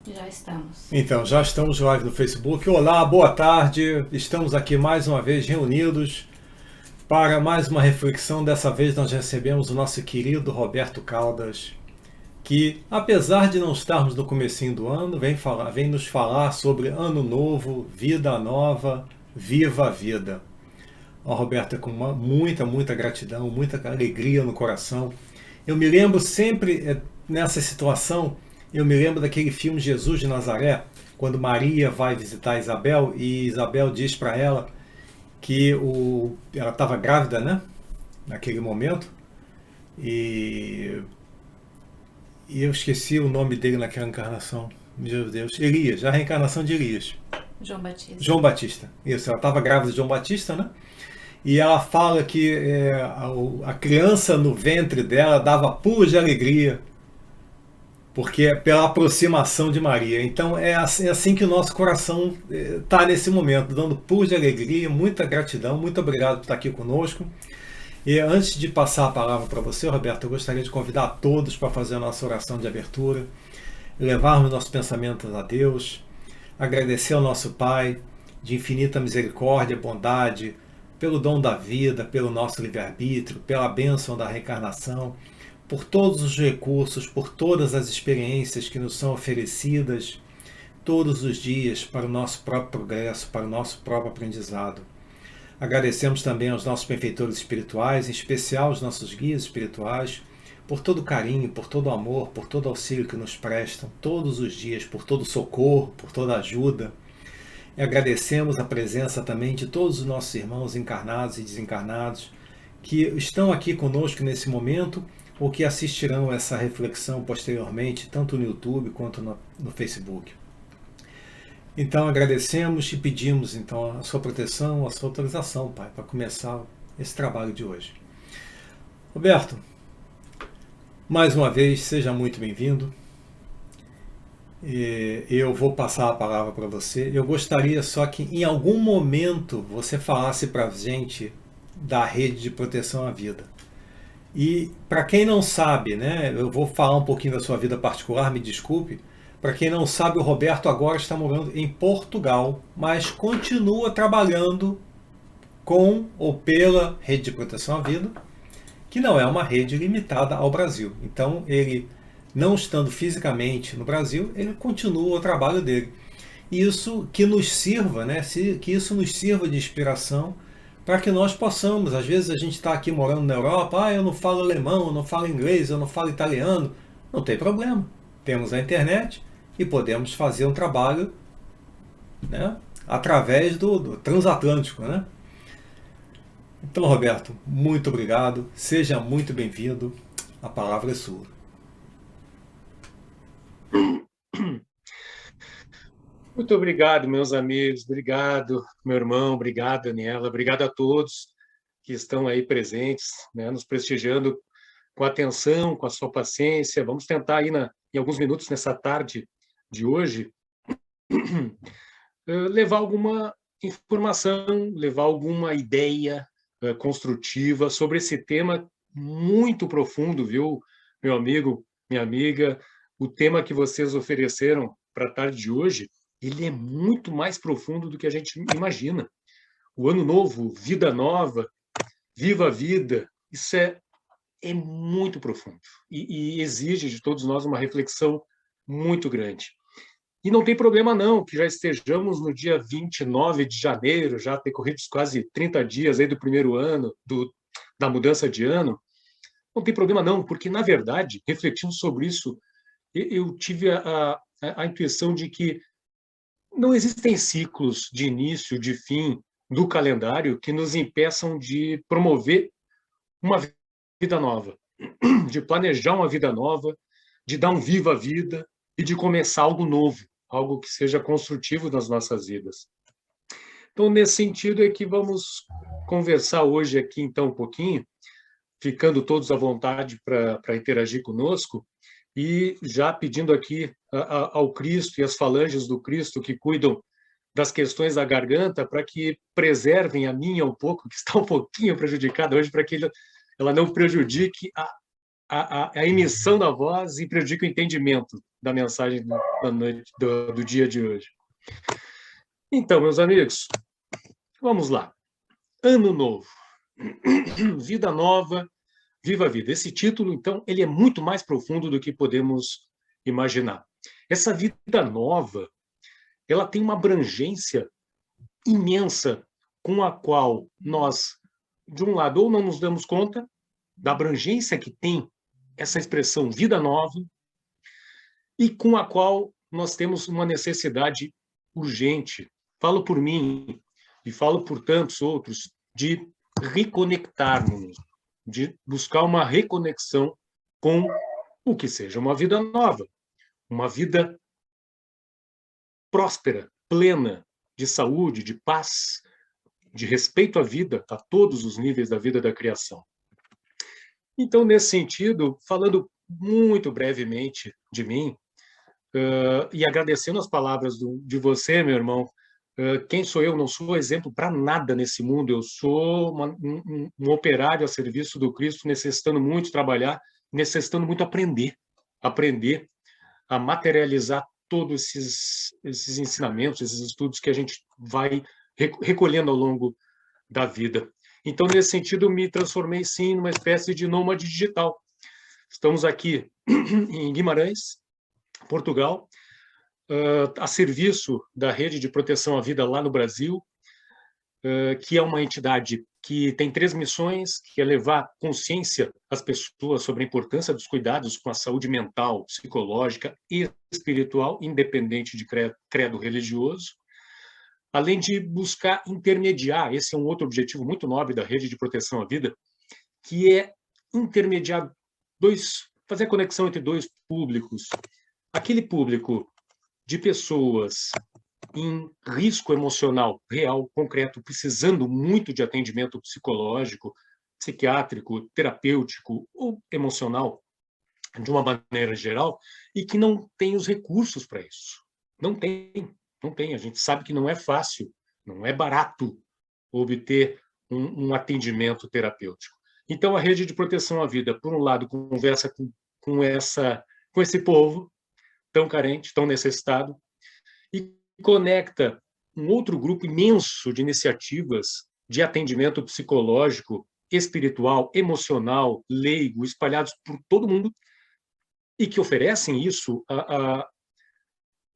Já estamos. Então, já estamos live no Facebook. Olá, boa tarde. Estamos aqui mais uma vez reunidos para mais uma reflexão. Dessa vez nós recebemos o nosso querido Roberto Caldas, que apesar de não estarmos no comecinho do ano, vem nos falar sobre ano novo, vida nova, viva a vida. Ó, Roberto, é com muita gratidão, muita alegria no coração. Eu me lembro sempre nessa situação, eu me lembro daquele filme Jesus de Nazaré, quando Maria vai visitar Isabel e Isabel diz para ela que ela estava grávida, né? Naquele momento. E, e eu esqueci o nome dele naquela encarnação. Meu Deus, Elias, a reencarnação de Elias. João Batista. João Batista. Isso, ela estava grávida de João Batista, né? E ela fala que a criança no ventre dela dava pulos de alegria, porque é pela aproximação de Maria. Então é assim que o nosso coração está nesse momento, dando pulos de alegria, muita gratidão, muito obrigado por estar aqui conosco. E antes de passar a palavra para você, Roberto, eu gostaria de convidar a todos para fazer a nossa oração de abertura, levarmos nossos pensamentos a Deus, agradecer ao nosso Pai de infinita misericórdia, bondade, pelo dom da vida, pelo nosso livre-arbítrio, pela bênção da reencarnação, por todos os recursos, por todas as experiências que nos são oferecidas todos os dias para o nosso próprio progresso, para o nosso próprio aprendizado. Agradecemos também aos nossos benfeitores espirituais, em especial aos nossos guias espirituais, por todo o carinho, por todo o amor, por todo o auxílio que nos prestam todos os dias, por todo o socorro, por toda a ajuda. E agradecemos a presença também de todos os nossos irmãos encarnados e desencarnados que estão aqui conosco nesse momento ou que assistirão essa reflexão posteriormente, tanto no YouTube quanto no Facebook. Então agradecemos e pedimos então a sua proteção, a sua autorização, Pai, para começar esse trabalho de hoje. Roberto, mais uma vez, seja muito bem-vindo. Eu vou passar a palavra para você. Eu gostaria só que em algum momento você falasse para a gente da rede de proteção à vida. E para quem não sabe, né, eu vou falar um pouquinho da sua vida particular, me desculpe. Para quem não sabe, o Roberto agora está morando em Portugal, mas continua trabalhando com ou pela rede de proteção à vida, que não é uma rede limitada ao Brasil. Então, ele, não estando fisicamente no Brasil, ele continua o trabalho dele. E isso que nos sirva, né, que isso nos sirva de inspiração para que nós possamos, às vezes a gente está aqui morando na Europa, eu não falo alemão, eu não falo inglês, eu não falo italiano, não tem problema. Temos a internet e podemos fazer um trabalho, né, através do transatlântico, né? Então, Roberto, muito obrigado, seja muito bem-vindo, a palavra é sua. Muito obrigado, meus amigos, obrigado, meu irmão, obrigado, Daniela, obrigado a todos que estão aí presentes, né, nos prestigiando com atenção, com a sua paciência. Vamos tentar aí em alguns minutos nessa tarde de hoje levar alguma informação, levar alguma ideia construtiva sobre esse tema muito profundo, viu, meu amigo, minha amiga? O tema que vocês ofereceram para a tarde de hoje, ele é muito mais profundo do que a gente imagina. O ano novo, vida nova, viva a vida, isso é muito profundo e exige de todos nós uma reflexão muito grande. E não tem problema não, que já estejamos no dia 29 de janeiro, já decorridos quase 30 dias aí do primeiro ano, da mudança de ano. Não tem problema não, porque, na verdade, refletindo sobre isso, eu tive a intuição de que não existem ciclos de início, de fim do calendário que nos impeçam de promover uma vida nova, de planejar uma vida nova, de dar um viva a vida e de começar algo novo, algo que seja construtivo nas nossas vidas. Então, nesse sentido é que vamos conversar hoje aqui, então, um pouquinho, ficando todos à vontade para interagir conosco, e já pedindo aqui ao Cristo e às falanges do Cristo que cuidam das questões da garganta, para que preservem a minha um pouco, que está um pouquinho prejudicada hoje, para que ela não prejudique a emissão da voz e prejudique o entendimento da mensagem da noite, do dia de hoje. Então, meus amigos, vamos lá. Ano novo. Vida nova, viva a vida. Esse título, então, ele é muito mais profundo do que podemos imaginar. Essa vida nova, ela tem uma abrangência imensa com a qual nós, de um lado, ou não nos damos conta da abrangência que tem essa expressão vida nova e com a qual nós temos uma necessidade urgente. Falo por mim e falo por tantos outros de reconectarmos, de buscar uma reconexão com o que seja uma vida nova, uma vida próspera, plena, de saúde, de paz, de respeito à vida, a todos os níveis da vida da criação. Então, nesse sentido, falando muito brevemente de mim, e agradecendo as palavras de você, meu irmão, quem sou eu? Não sou exemplo para nada nesse mundo, eu sou um operário a serviço do Cristo, necessitando muito trabalhar, necessitando muito aprender a materializar todos esses ensinamentos, esses estudos que a gente vai recolhendo ao longo da vida. Então, nesse sentido, me transformei, sim, numa espécie de nômade digital. Estamos aqui em Guimarães, Portugal, a serviço da Rede de Proteção à Vida lá no Brasil, que é uma entidade que tem 3 missões, que é levar consciência às pessoas sobre a importância dos cuidados com a saúde mental, psicológica e espiritual, independente de credo religioso, além de buscar intermediar, esse é um outro objetivo muito nobre da Rede de Proteção à Vida, que é intermediar fazer a conexão entre 2 públicos. Aquele público de pessoas em risco emocional real, concreto, precisando muito de atendimento psicológico, psiquiátrico, terapêutico ou emocional, de uma maneira geral, e que não tem os recursos para isso. Não tem. A gente sabe que não é fácil, não é barato obter um atendimento terapêutico. Então, a Rede de Proteção à Vida, por um lado, conversa com esse povo tão carente, tão necessitado, e conecta um outro grupo imenso de iniciativas de atendimento psicológico, espiritual, emocional, leigo, espalhados por todo mundo, e que oferecem isso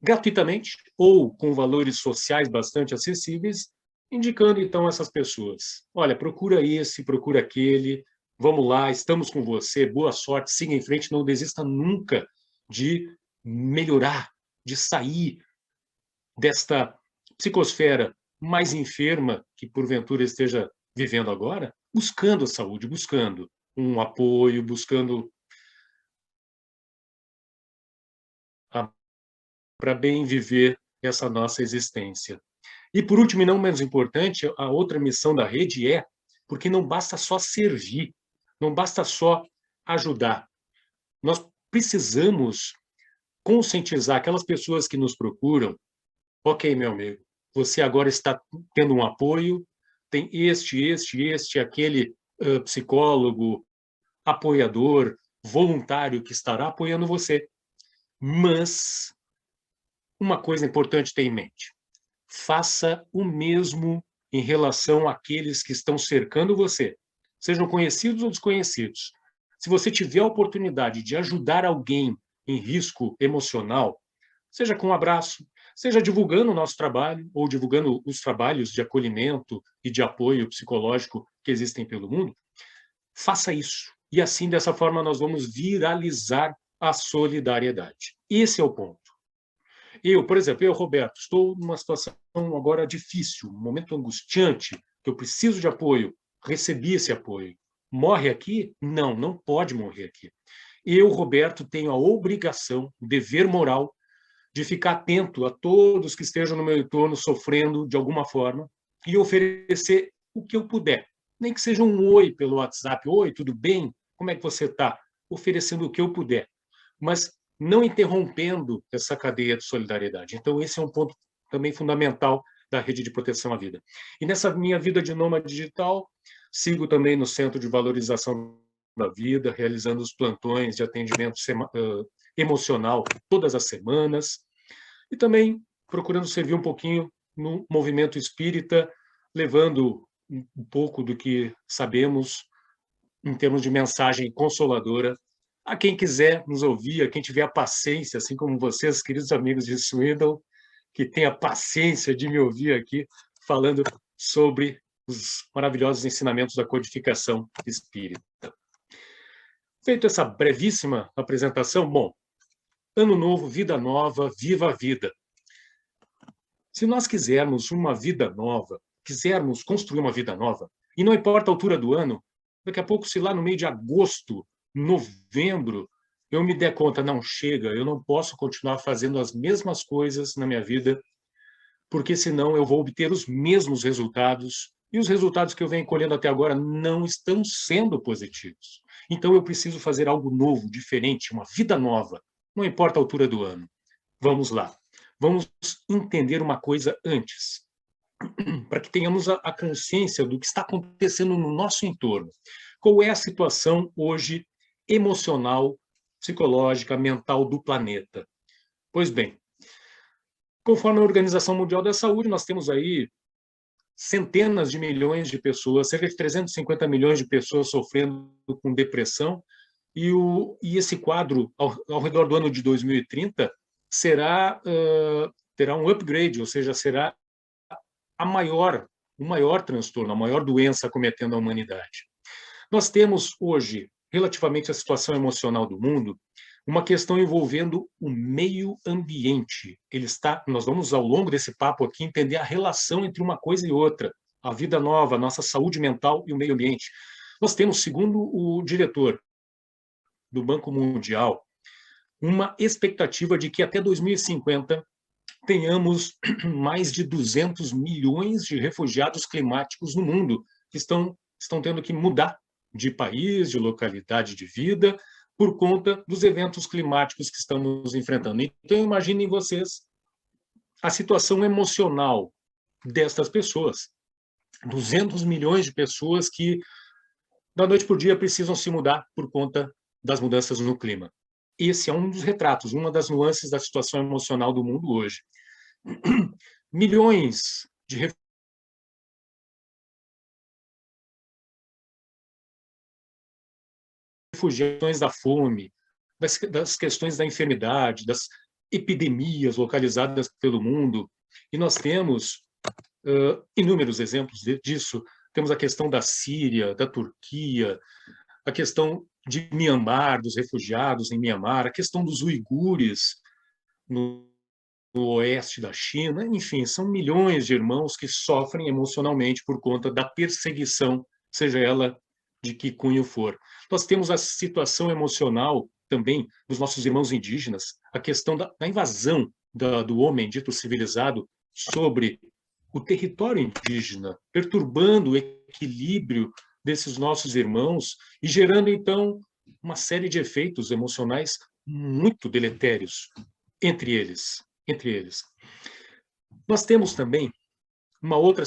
gratuitamente ou com valores sociais bastante acessíveis, indicando, então, essas pessoas. Olha, procura esse, procura aquele, vamos lá, estamos com você, boa sorte, siga em frente, não desista nunca de melhorar, de sair desta psicosfera mais enferma que porventura esteja vivendo agora, buscando a saúde, buscando um apoio, buscando para bem viver essa nossa existência. E por último, e não menos importante, a outra missão da rede é porque não basta só servir, não basta só ajudar. Nós precisamos conscientizar aquelas pessoas que nos procuram. Ok, meu amigo, você agora está tendo um apoio, tem aquele psicólogo, apoiador, voluntário que estará apoiando você. Mas uma coisa importante ter em mente: faça o mesmo em relação àqueles que estão cercando você, sejam conhecidos ou desconhecidos. Se você tiver a oportunidade de ajudar alguém em risco emocional, seja com um abraço, seja divulgando o nosso trabalho ou divulgando os trabalhos de acolhimento e de apoio psicológico que existem pelo mundo, faça isso. E assim, dessa forma, nós vamos viralizar a solidariedade. Esse é o ponto. Por exemplo, Roberto, estou numa situação agora difícil, um momento angustiante, que eu preciso de apoio, recebi esse apoio. Morre aqui? Não, não pode morrer aqui. Roberto, tenho a obrigação, o dever moral, de ficar atento a todos que estejam no meu entorno sofrendo de alguma forma e oferecer o que eu puder. Nem que seja um oi pelo WhatsApp. Oi, tudo bem? Como é que você está? Oferecendo o que eu puder. Mas não interrompendo essa cadeia de solidariedade. Então, esse é um ponto também fundamental da Rede de Proteção à Vida. E nessa minha vida de nômade digital, sigo também no Centro de Valorização da Vida, realizando os plantões de atendimento emocional todas as semanas, e também procurando servir um pouquinho no movimento espírita, levando um pouco do que sabemos em termos de mensagem consoladora a quem quiser nos ouvir, a quem tiver a paciência, assim como vocês, queridos amigos de Swindon, que tem a paciência de me ouvir aqui falando sobre os maravilhosos ensinamentos da codificação espírita. Feito essa brevíssima apresentação, bom, ano novo, vida nova, viva a vida. Se nós quisermos uma vida nova, quisermos construir uma vida nova, e não importa a altura do ano, daqui a pouco, se lá no meio de agosto, novembro, eu me der conta, não chega, eu não posso continuar fazendo as mesmas coisas na minha vida, porque senão eu vou obter os mesmos resultados, e os resultados que eu venho colhendo até agora não estão sendo positivos. Então eu preciso fazer algo novo, diferente, uma vida nova, não importa a altura do ano. Vamos lá. Vamos entender uma coisa antes, para que tenhamos a consciência do que está acontecendo no nosso entorno. Qual é a situação hoje emocional, psicológica, mental do planeta? Pois bem, conforme a Organização Mundial da Saúde, nós temos aí centenas de milhões de pessoas, cerca de 350 milhões de pessoas sofrendo com depressão, e esse quadro, ao redor do ano de 2030, terá um upgrade, ou seja, será o maior transtorno, a maior doença acometendo a humanidade. Nós temos hoje, relativamente à situação emocional do mundo, uma questão envolvendo o meio ambiente. Nós vamos, ao longo desse papo aqui, entender a relação entre uma coisa e outra, a vida nova, a nossa saúde mental e o meio ambiente. Nós temos, segundo o diretor do Banco Mundial, uma expectativa de que até 2050 tenhamos mais de 200 milhões de refugiados climáticos no mundo, que estão tendo que mudar de país, de localidade de vida, por conta dos eventos climáticos que estamos enfrentando. Então, imaginem vocês a situação emocional destas pessoas. 200 milhões de pessoas que, da noite para o dia, precisam se mudar por conta das mudanças no clima. Esse é um dos retratos, uma das nuances da situação emocional do mundo hoje. Milhões de refugiados da fome, das questões da enfermidade, das epidemias localizadas pelo mundo. E nós temos inúmeros exemplos disso. Temos a questão da Síria, da Turquia, a questão de Mianmar, dos refugiados em Mianmar, a questão dos uigures no oeste da China, enfim, são milhões de irmãos que sofrem emocionalmente por conta da perseguição, seja ela de que cunho for. Nós temos a situação emocional também dos nossos irmãos indígenas, a questão da invasão do homem dito civilizado sobre o território indígena, perturbando o equilíbrio desses nossos irmãos e gerando, então, uma série de efeitos emocionais muito deletérios entre eles. Nós temos também uma outra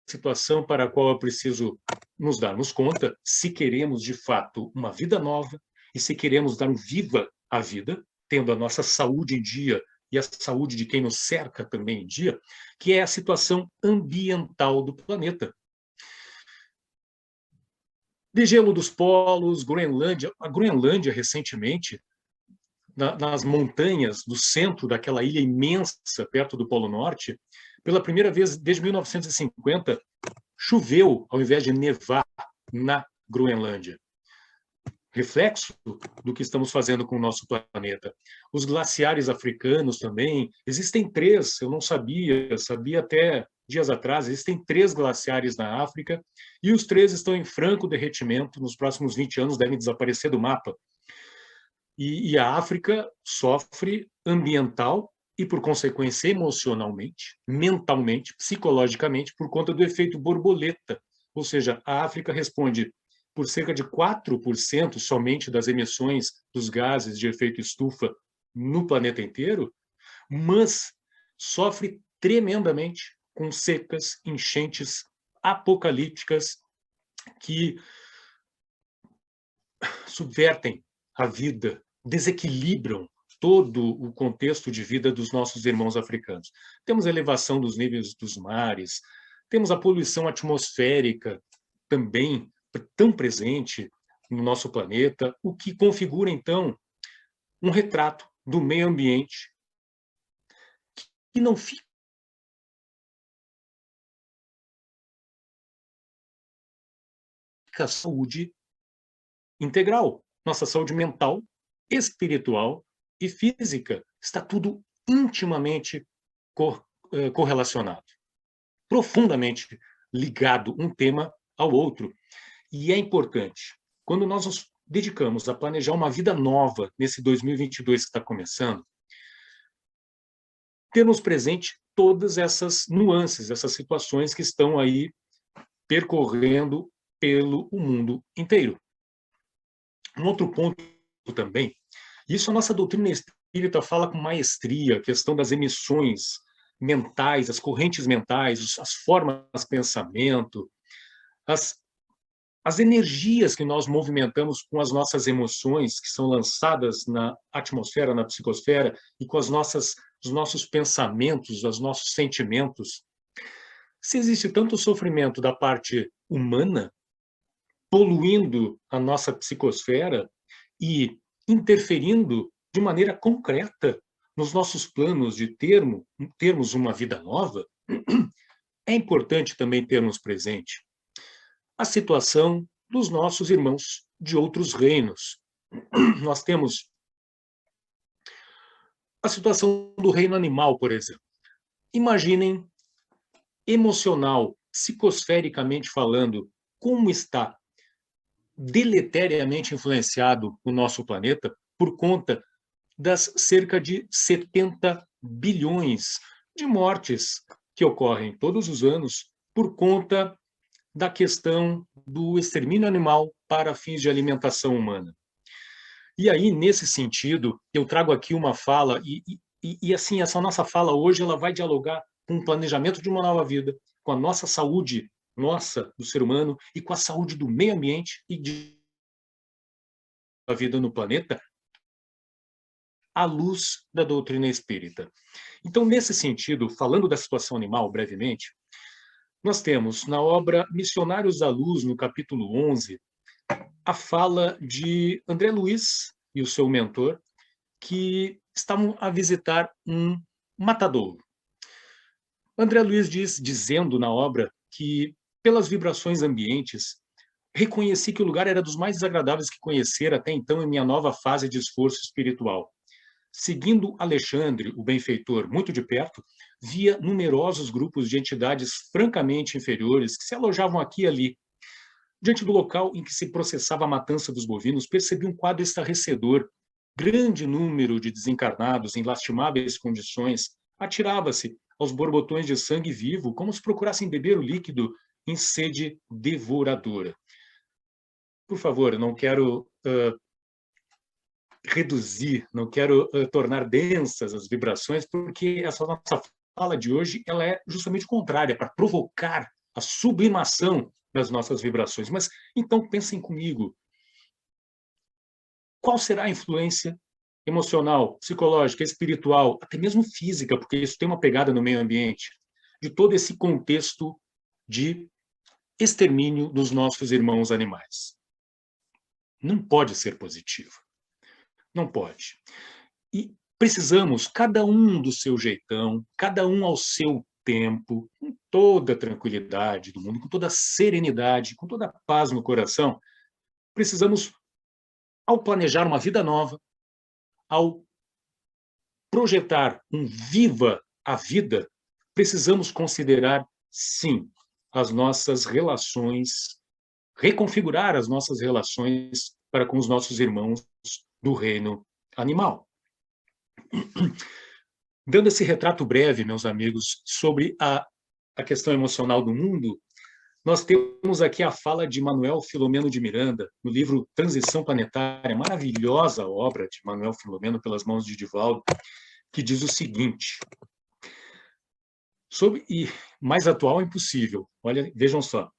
situação para a qual é preciso nos darmos conta, se queremos, de fato, uma vida nova e se queremos dar um viva à vida, tendo a nossa saúde em dia e a saúde de quem nos cerca também em dia, que é a situação ambiental do planeta. Degelo dos polos, Groenlândia. A Groenlândia, recentemente, nas montanhas do centro daquela ilha imensa perto do Polo Norte, pela primeira vez desde 1950, choveu ao invés de nevar na Groenlândia. Reflexo do que estamos fazendo com o nosso planeta. Os glaciares africanos também, existem 3, eu não sabia até dias atrás, existem 3 glaciares na África, e os 3 estão em franco derretimento, nos próximos 20 anos devem desaparecer do mapa. E a África sofre ambiental e, por consequência, emocionalmente, mentalmente, psicologicamente, por conta do efeito borboleta. Ou seja, a África responde por cerca de 4% somente das emissões dos gases de efeito estufa no planeta inteiro, mas sofre tremendamente com secas, enchentes apocalípticas que subvertem a vida desequilibram todo o contexto de vida dos nossos irmãos africanos. Temos a elevação dos níveis dos mares, temos a poluição atmosférica também tão presente no nosso planeta, o que configura, então, um retrato do meio ambiente que não fica saúde integral. Nossa saúde mental, espiritual e física está tudo intimamente correlacionado, profundamente ligado um tema ao outro. E é importante, quando nós nos dedicamos a planejar uma vida nova nesse 2022 que está começando, termos presente todas essas nuances, essas situações que estão aí percorrendo pelo mundo inteiro. Um outro ponto também, isso a nossa doutrina espírita fala com maestria, a questão das emissões mentais, as correntes mentais, as formas de pensamento, as energias que nós movimentamos com as nossas emoções, que são lançadas na atmosfera, na psicosfera, e com os nossos pensamentos, os nossos sentimentos. Se existe tanto sofrimento da parte humana, poluindo a nossa psicosfera e interferindo de maneira concreta nos nossos planos de termos uma vida nova, é importante também termos presente a situação dos nossos irmãos de outros reinos. Nós temos a situação do reino animal, por exemplo. Imaginem, emocional, psicosfericamente falando, como está deleteriamente influenciado o nosso planeta por conta das cerca de 70 bilhões de mortes que ocorrem todos os anos por conta da questão do extermínio animal para fins de alimentação humana. E aí, nesse sentido, eu trago aqui uma fala, e assim, essa nossa fala hoje ela vai dialogar com o planejamento de uma nova vida, com a nossa saúde, nossa, do ser humano, e com a saúde do meio ambiente e da vida no planeta, à luz da doutrina espírita. Então, nesse sentido, falando da situação animal brevemente, nós temos na obra Missionários da Luz, no capítulo 11, a fala de André Luiz e o seu mentor, que estavam a visitar um matadouro. André Luiz dizendo na obra que, pelas vibrações ambientes, reconheci que o lugar era dos mais desagradáveis que conhecera até então em minha nova fase de esforço espiritual. Seguindo Alexandre, o benfeitor, muito de perto, via numerosos grupos de entidades francamente inferiores que se alojavam aqui e ali. Diante do local em que se processava a matança dos bovinos, percebi um quadro estarrecedor. Grande número de desencarnados em lastimáveis condições atirava-se aos borbotões de sangue vivo, como se procurassem beber o líquido em sede devoradora. Por favor, eu não quero reduzir, não quero tornar densas as vibrações, porque essa nossa fala de hoje ela é justamente contrária, para provocar a sublimação das nossas vibrações. Mas, então, pensem comigo. Qual será a influência emocional, psicológica, espiritual, até mesmo física, porque isso tem uma pegada no meio ambiente, de todo esse contexto de extermínio dos nossos irmãos animais? Não pode ser positivo. Não pode. E precisamos, cada um do seu jeitão, cada um ao seu tempo, com toda a tranquilidade do mundo, com toda a serenidade, com toda a paz no coração, precisamos, ao planejar uma vida nova, ao projetar um viva a vida, precisamos considerar, sim, as nossas relações, reconfigurar as nossas relações para com os nossos irmãos do reino animal. Dando esse retrato breve, meus amigos, sobre a questão emocional do mundo, nós temos aqui a fala de Manuel Filomeno de Miranda, no livro Transição Planetária, maravilhosa obra de Manuel Filomeno, pelas mãos de Divaldo, que diz o seguinte, e mais atual é impossível, olha, vejam só,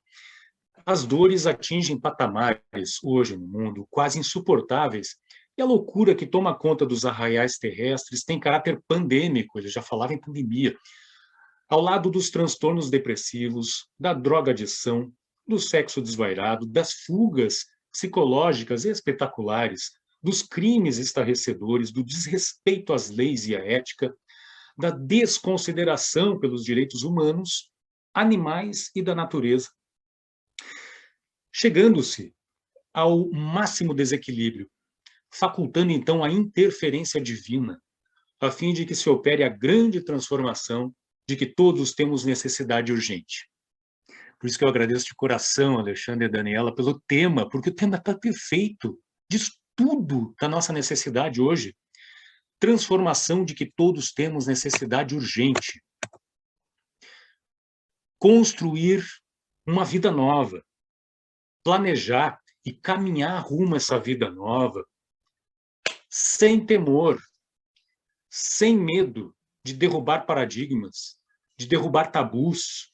as dores atingem patamares hoje no mundo quase insuportáveis E a loucura que toma conta dos arraiais terrestres tem caráter pandêmico, ele já falava em pandemia, ao lado dos transtornos depressivos, da droga-adição, do sexo desvairado, das fugas psicológicas espetaculares, dos crimes estarrecedores, do desrespeito às leis e à ética, da desconsideração pelos direitos humanos, animais e da natureza, chegando-se ao máximo desequilíbrio, facultando então a interferência divina, a fim de que se opere a grande transformação de que todos temos necessidade urgente. Por isso que eu agradeço de coração, Alexandre e Daniela, pelo tema, porque o tema está perfeito, diz tudo da nossa necessidade hoje. Transformação de que todos temos necessidade urgente. Construir uma vida nova. Planejar e caminhar rumo a essa vida nova, sem temor, sem medo de derrubar paradigmas, de derrubar tabus,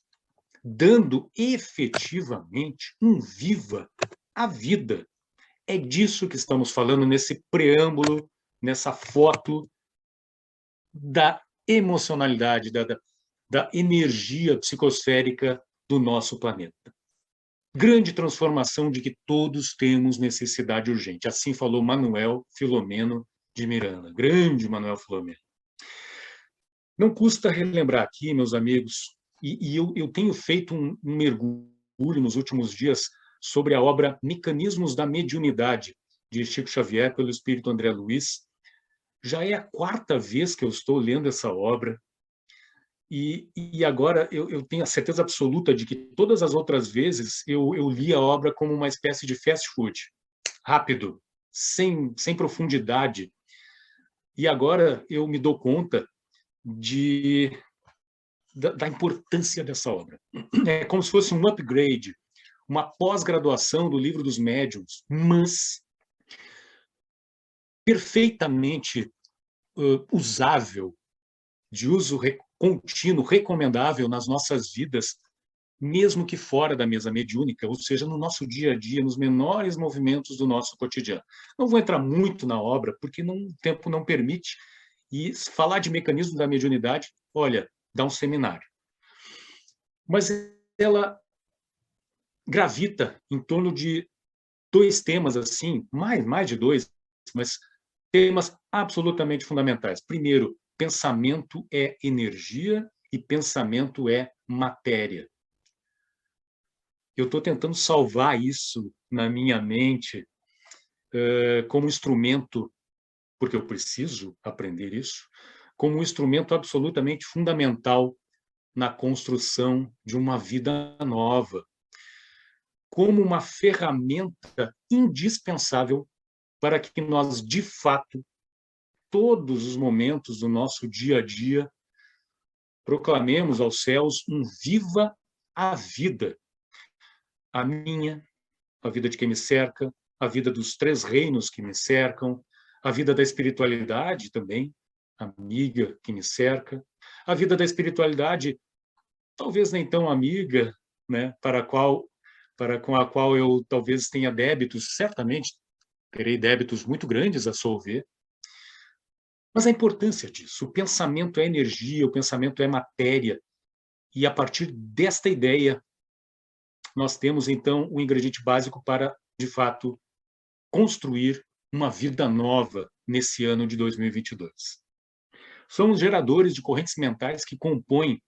dando efetivamente um viva à vida. É disso que estamos falando nesse preâmbulo, nessa foto da emocionalidade, da energia psicosférica do nosso planeta. Grande transformação de que todos temos necessidade urgente. Assim falou Manuel Filomeno de Miranda. Grande Manuel Filomeno. Não custa relembrar aqui, meus amigos, e eu tenho feito um mergulho nos últimos dias sobre a obra Mecanismos da Mediunidade, de Chico Xavier, pelo Espírito André Luiz. Já é a 4ª vez que eu estou lendo essa obra, e agora eu tenho a certeza absoluta de que todas as outras vezes eu li a obra como uma espécie de fast food, rápido, sem profundidade. E agora eu me dou conta da importância dessa obra. É como se fosse um upgrade, uma pós-graduação do Livro dos Médiuns, mas perfeitamente usável, de uso contínuo, recomendável nas nossas vidas, mesmo que fora da mesa mediúnica, ou seja, no nosso dia a dia, nos menores movimentos do nosso cotidiano. Não vou entrar muito na obra, porque o tempo não permite, e falar de mecanismo da mediunidade, olha, dá um seminário. Mas ela gravita em torno de 2 temas, assim, mais de 2, mas temas absolutamente fundamentais. Primeiro, pensamento é energia e pensamento é matéria. Eu estou tentando salvar isso na minha mente como instrumento, porque eu preciso aprender isso, como um instrumento absolutamente fundamental na construção de uma vida nova, como uma ferramenta indispensável para que nós, de fato, todos os momentos do nosso dia a dia, proclamemos aos céus um viva a vida. A minha, a vida de quem me cerca, a vida dos 3 reinos que me cercam, a vida da espiritualidade também, amiga que me cerca, a vida da espiritualidade, talvez nem tão amiga, né, com a qual eu talvez tenha débitos, certamente terei débitos muito grandes a solver. Mas a importância disso, o pensamento é energia, o pensamento é matéria, e a partir desta ideia, nós temos, então, o ingrediente básico para, de fato, construir uma vida nova nesse ano de 2022. Somos geradores de correntes mentais que compõem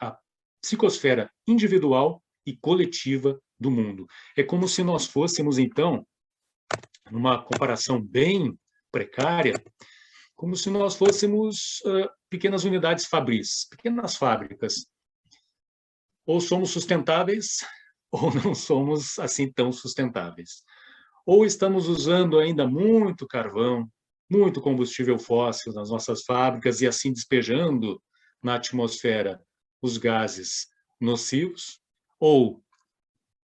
a psicosfera individual e coletiva do mundo. É como se nós fôssemos, então, numa comparação bem precária, como se nós fôssemos pequenas unidades fabris, pequenas fábricas. Ou somos sustentáveis, ou não somos assim tão sustentáveis. Ou estamos usando ainda muito carvão, muito combustível fóssil nas nossas fábricas e assim despejando na atmosfera os gases nocivos, ou,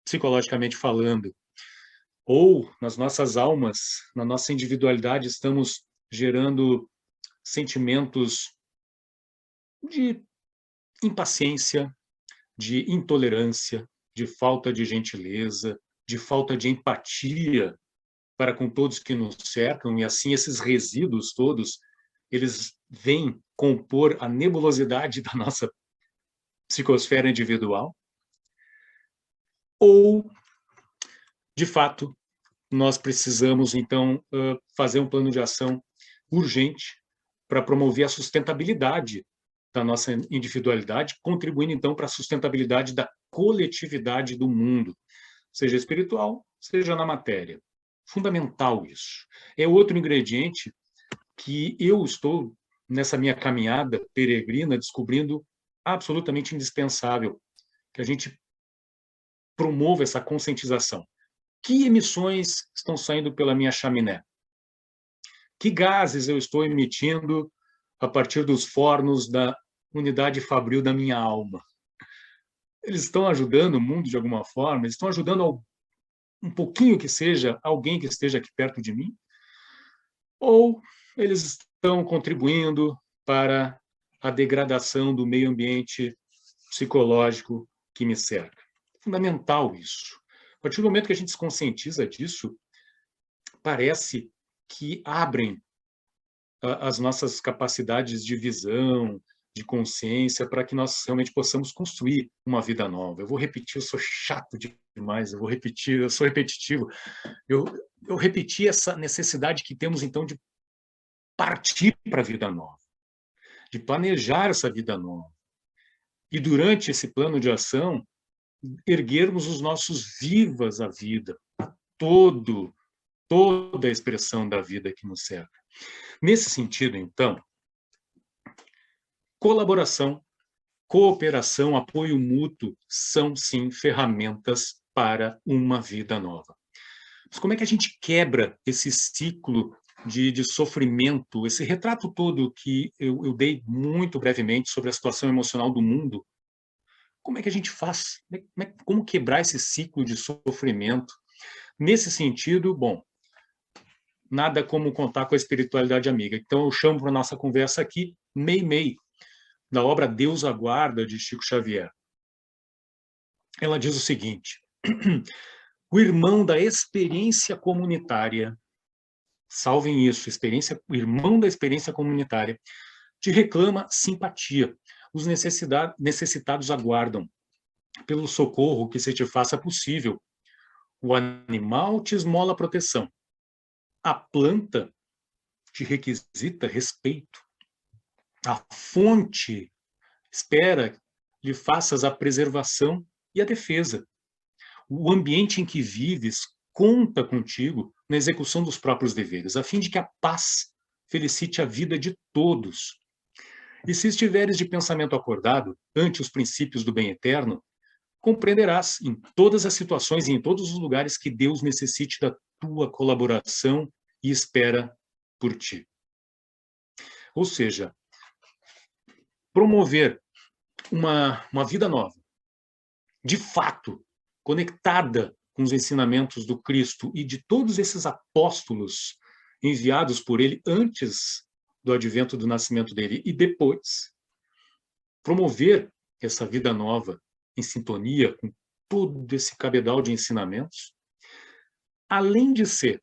psicologicamente falando, ou nas nossas almas, na nossa individualidade, estamos gerando sentimentos de impaciência, de intolerância, de falta de gentileza, de falta de empatia para com todos que nos cercam, e assim esses resíduos todos, eles vêm compor a nebulosidade da nossa psicosfera individual, ou, de fato, nós precisamos, então, fazer um plano de ação urgente para promover a sustentabilidade da nossa individualidade, contribuindo, então, para a sustentabilidade da coletividade do mundo, seja espiritual, seja na matéria. Fundamental isso. É outro ingrediente que eu estou, nessa minha caminhada peregrina, descobrindo absolutamente indispensável, que a gente promova essa conscientização. Que emissões estão saindo pela minha chaminé? Que gases eu estou emitindo a partir dos fornos da unidade fabril da minha alma? Eles estão ajudando o mundo de alguma forma? Eles estão ajudando um pouquinho que seja alguém que esteja aqui perto de mim? Ou eles estão contribuindo para a degradação do meio ambiente psicológico que me cerca? Fundamental isso. A partir do momento que a gente se conscientiza disso, parece que abrem as nossas capacidades de visão, de consciência, para que nós realmente possamos construir uma vida nova. Eu vou repetir, eu sou chato demais, eu vou repetir, eu sou repetitivo. Eu repeti essa necessidade que temos, então, de partir para a vida nova, de planejar essa vida nova. E, durante esse plano de ação, erguermos os nossos vivas à vida, toda a expressão da vida que nos cerca. Nesse sentido, então, colaboração, cooperação, apoio mútuo são, sim, ferramentas para uma vida nova. Mas como é que a gente quebra esse ciclo de sofrimento, esse retrato todo que eu dei muito brevemente sobre a situação emocional do mundo? Como é que a gente faz? Como quebrar esse ciclo de sofrimento? Nesse sentido, bom, nada como contar com a espiritualidade amiga. Então, eu chamo para a nossa conversa aqui Meimei, da obra Deus Aguarda, de Chico Xavier. Ela diz o seguinte: o irmão da experiência comunitária, salvem isso, o irmão da experiência comunitária, te reclama simpatia. Os necessitados aguardam pelo socorro que se te faça possível. O animal te esmola proteção. A planta te requisita respeito. A fonte espera lhe faças a preservação e a defesa. O ambiente em que vives conta contigo na execução dos próprios deveres, a fim de que a paz felicite a vida de todos. E se estiveres de pensamento acordado ante os princípios do bem eterno, compreenderás em todas as situações e em todos os lugares que Deus necessite da tua colaboração e espera por ti. Ou seja, promover uma vida nova, de fato, conectada com os ensinamentos do Cristo e de todos esses apóstolos enviados por ele antes do advento do nascimento dele e depois, promover essa vida nova em sintonia com todo esse cabedal de ensinamentos, além de ser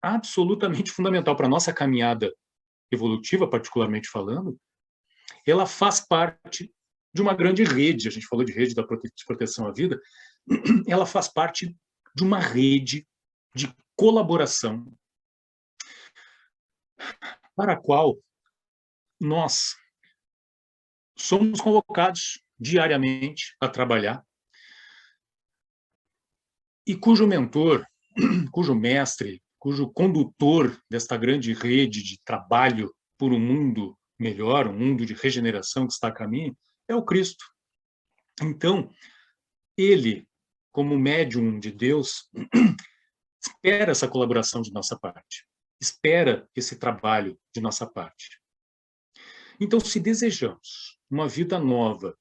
absolutamente fundamental para a nossa caminhada evolutiva, particularmente falando, ela faz parte de uma grande rede. A gente falou de rede de proteção à vida. Ela faz parte de uma rede de colaboração para a qual nós somos convocados diariamente a trabalhar e cujo mentor, cujo mestre, cujo condutor desta grande rede de trabalho por um mundo melhor, um mundo de regeneração que está a caminho, é o Cristo. Então, ele, como médium de Deus, espera essa colaboração de nossa parte, espera esse trabalho de nossa parte. Então, se desejamos uma vida nova,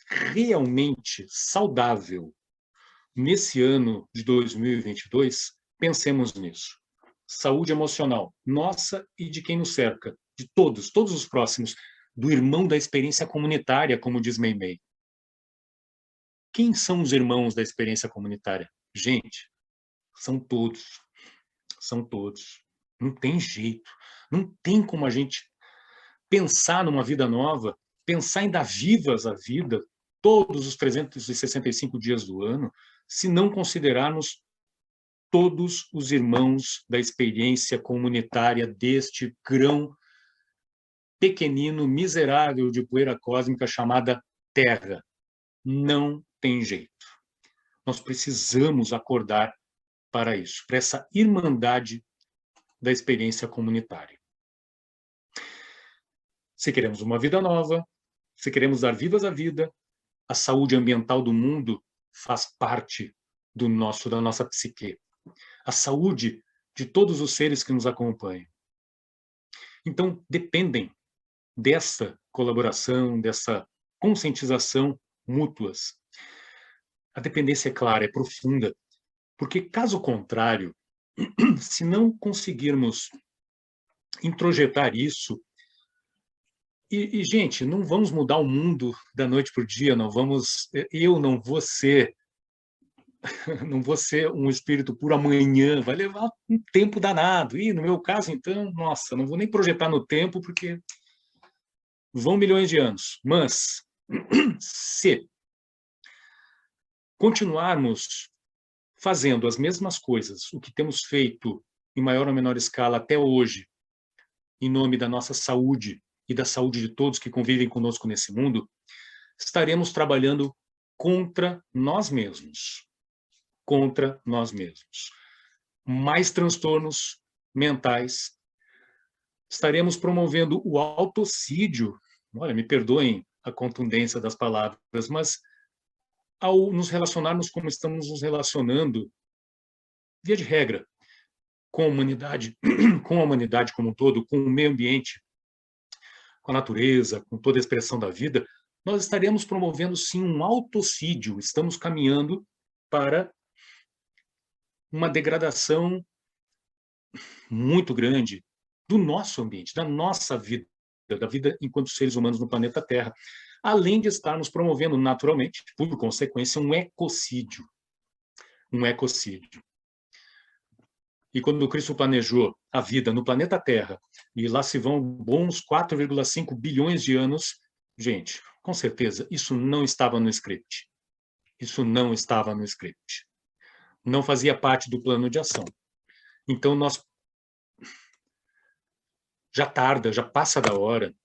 realmente saudável, nesse ano de 2022, pensemos nisso. Saúde emocional, nossa e de quem nos cerca, de todos os próximos, do irmão da experiência comunitária, como diz Meimei. Quem são os irmãos da experiência comunitária? Gente, são todos. são todos. Não tem jeito. Não tem como a gente pensar numa vida nova, pensar em dar vivas à vida todos os 365 dias do ano, se não considerarmos todos os irmãos da experiência comunitária deste grão pequenino, miserável de poeira cósmica chamada Terra. Não tem jeito. Nós precisamos acordar para isso, para essa irmandade da experiência comunitária. Se queremos uma vida nova, se queremos dar vivas à vida, a saúde ambiental do mundo faz parte da nossa psique. A saúde de todos os seres que nos acompanham. Então, dependem dessa colaboração, dessa conscientização mútuas. A dependência, é clara, é profunda, porque, caso contrário, se não conseguirmos introjetar isso, gente, não vamos mudar o mundo da noite para o dia, eu não vou ser um espírito por amanhã, vai levar um tempo danado. E no meu caso, então, nossa, não vou nem projetar no tempo, porque vão milhões de anos. Mas, se continuarmos fazendo as mesmas coisas, o que temos feito em maior ou menor escala até hoje, em nome da nossa saúde e da saúde de todos que convivem conosco nesse mundo, estaremos trabalhando contra nós mesmos. Contra nós mesmos. Mais transtornos mentais. Estaremos promovendo o autocídio. Olha, me perdoem a contundência das palavras, mas ao nos relacionarmos como estamos nos relacionando, via de regra, com a humanidade como um todo, com o meio ambiente, com a natureza, com toda a expressão da vida, nós estaremos promovendo, sim, um autocídio. Estamos caminhando para uma degradação muito grande do nosso ambiente, da nossa vida, da vida enquanto seres humanos no planeta Terra, além de estarmos promovendo naturalmente, por consequência, um ecocídio. Um ecocídio. E quando o Cristo planejou a vida no planeta Terra, e lá se vão bons 4,5 bilhões de anos, gente, com certeza, isso não estava no script. Isso não estava no script. Não fazia parte do plano de ação. Então, nós já passa da hora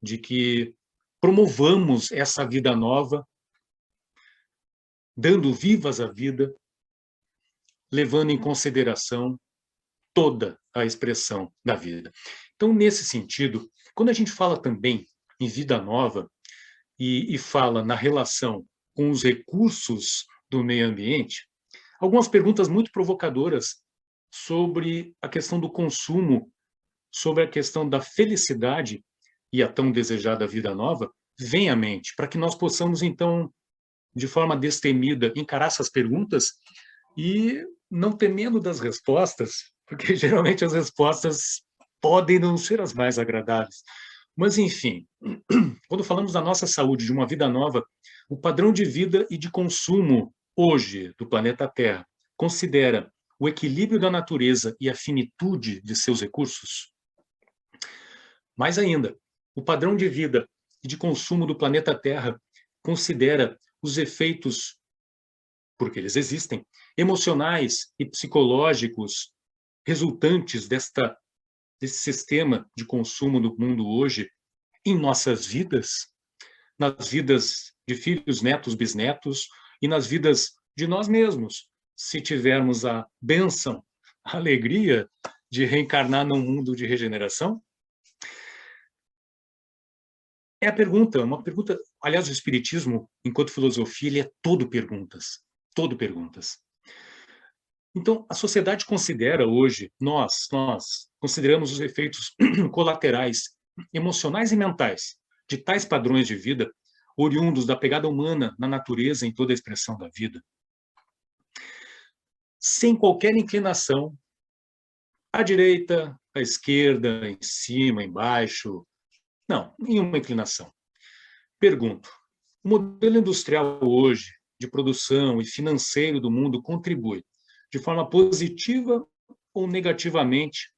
de que promovamos essa vida nova, dando vivas à vida, levando em consideração toda a expressão da vida. Então, nesse sentido, quando a gente fala também em vida nova e fala na relação com os recursos do meio ambiente, algumas perguntas muito provocadoras sobre a questão do consumo, sobre a questão da felicidade e a tão desejada vida nova, vêm à mente, para que nós possamos, então, de forma destemida, encarar essas perguntas e não temendo das respostas, porque geralmente as respostas podem não ser as mais agradáveis. Mas, enfim, quando falamos da nossa saúde, de uma vida nova, o padrão de vida e de consumo hoje do planeta Terra considera o equilíbrio da natureza e a finitude de seus recursos? Mais ainda, o padrão de vida e de consumo do planeta Terra considera os efeitos, porque eles existem, emocionais e psicológicos resultantes desse sistema de consumo do mundo hoje em nossas vidas, nas vidas de filhos, netos, bisnetos e nas vidas de nós mesmos, se tivermos a bênção, a alegria de reencarnar num mundo de regeneração? É a pergunta, uma pergunta. Aliás, o Espiritismo, enquanto filosofia, ele é todo perguntas. Todo perguntas. Então, a sociedade considera hoje, nós consideramos os efeitos colaterais, emocionais e mentais, de tais padrões de vida, oriundos da pegada humana na natureza em toda a expressão da vida, sem qualquer inclinação, à direita, à esquerda, em cima, embaixo. Não, nenhuma inclinação. Pergunto, o modelo industrial hoje, de produção e financeiro do mundo, contribui de forma positiva ou negativamente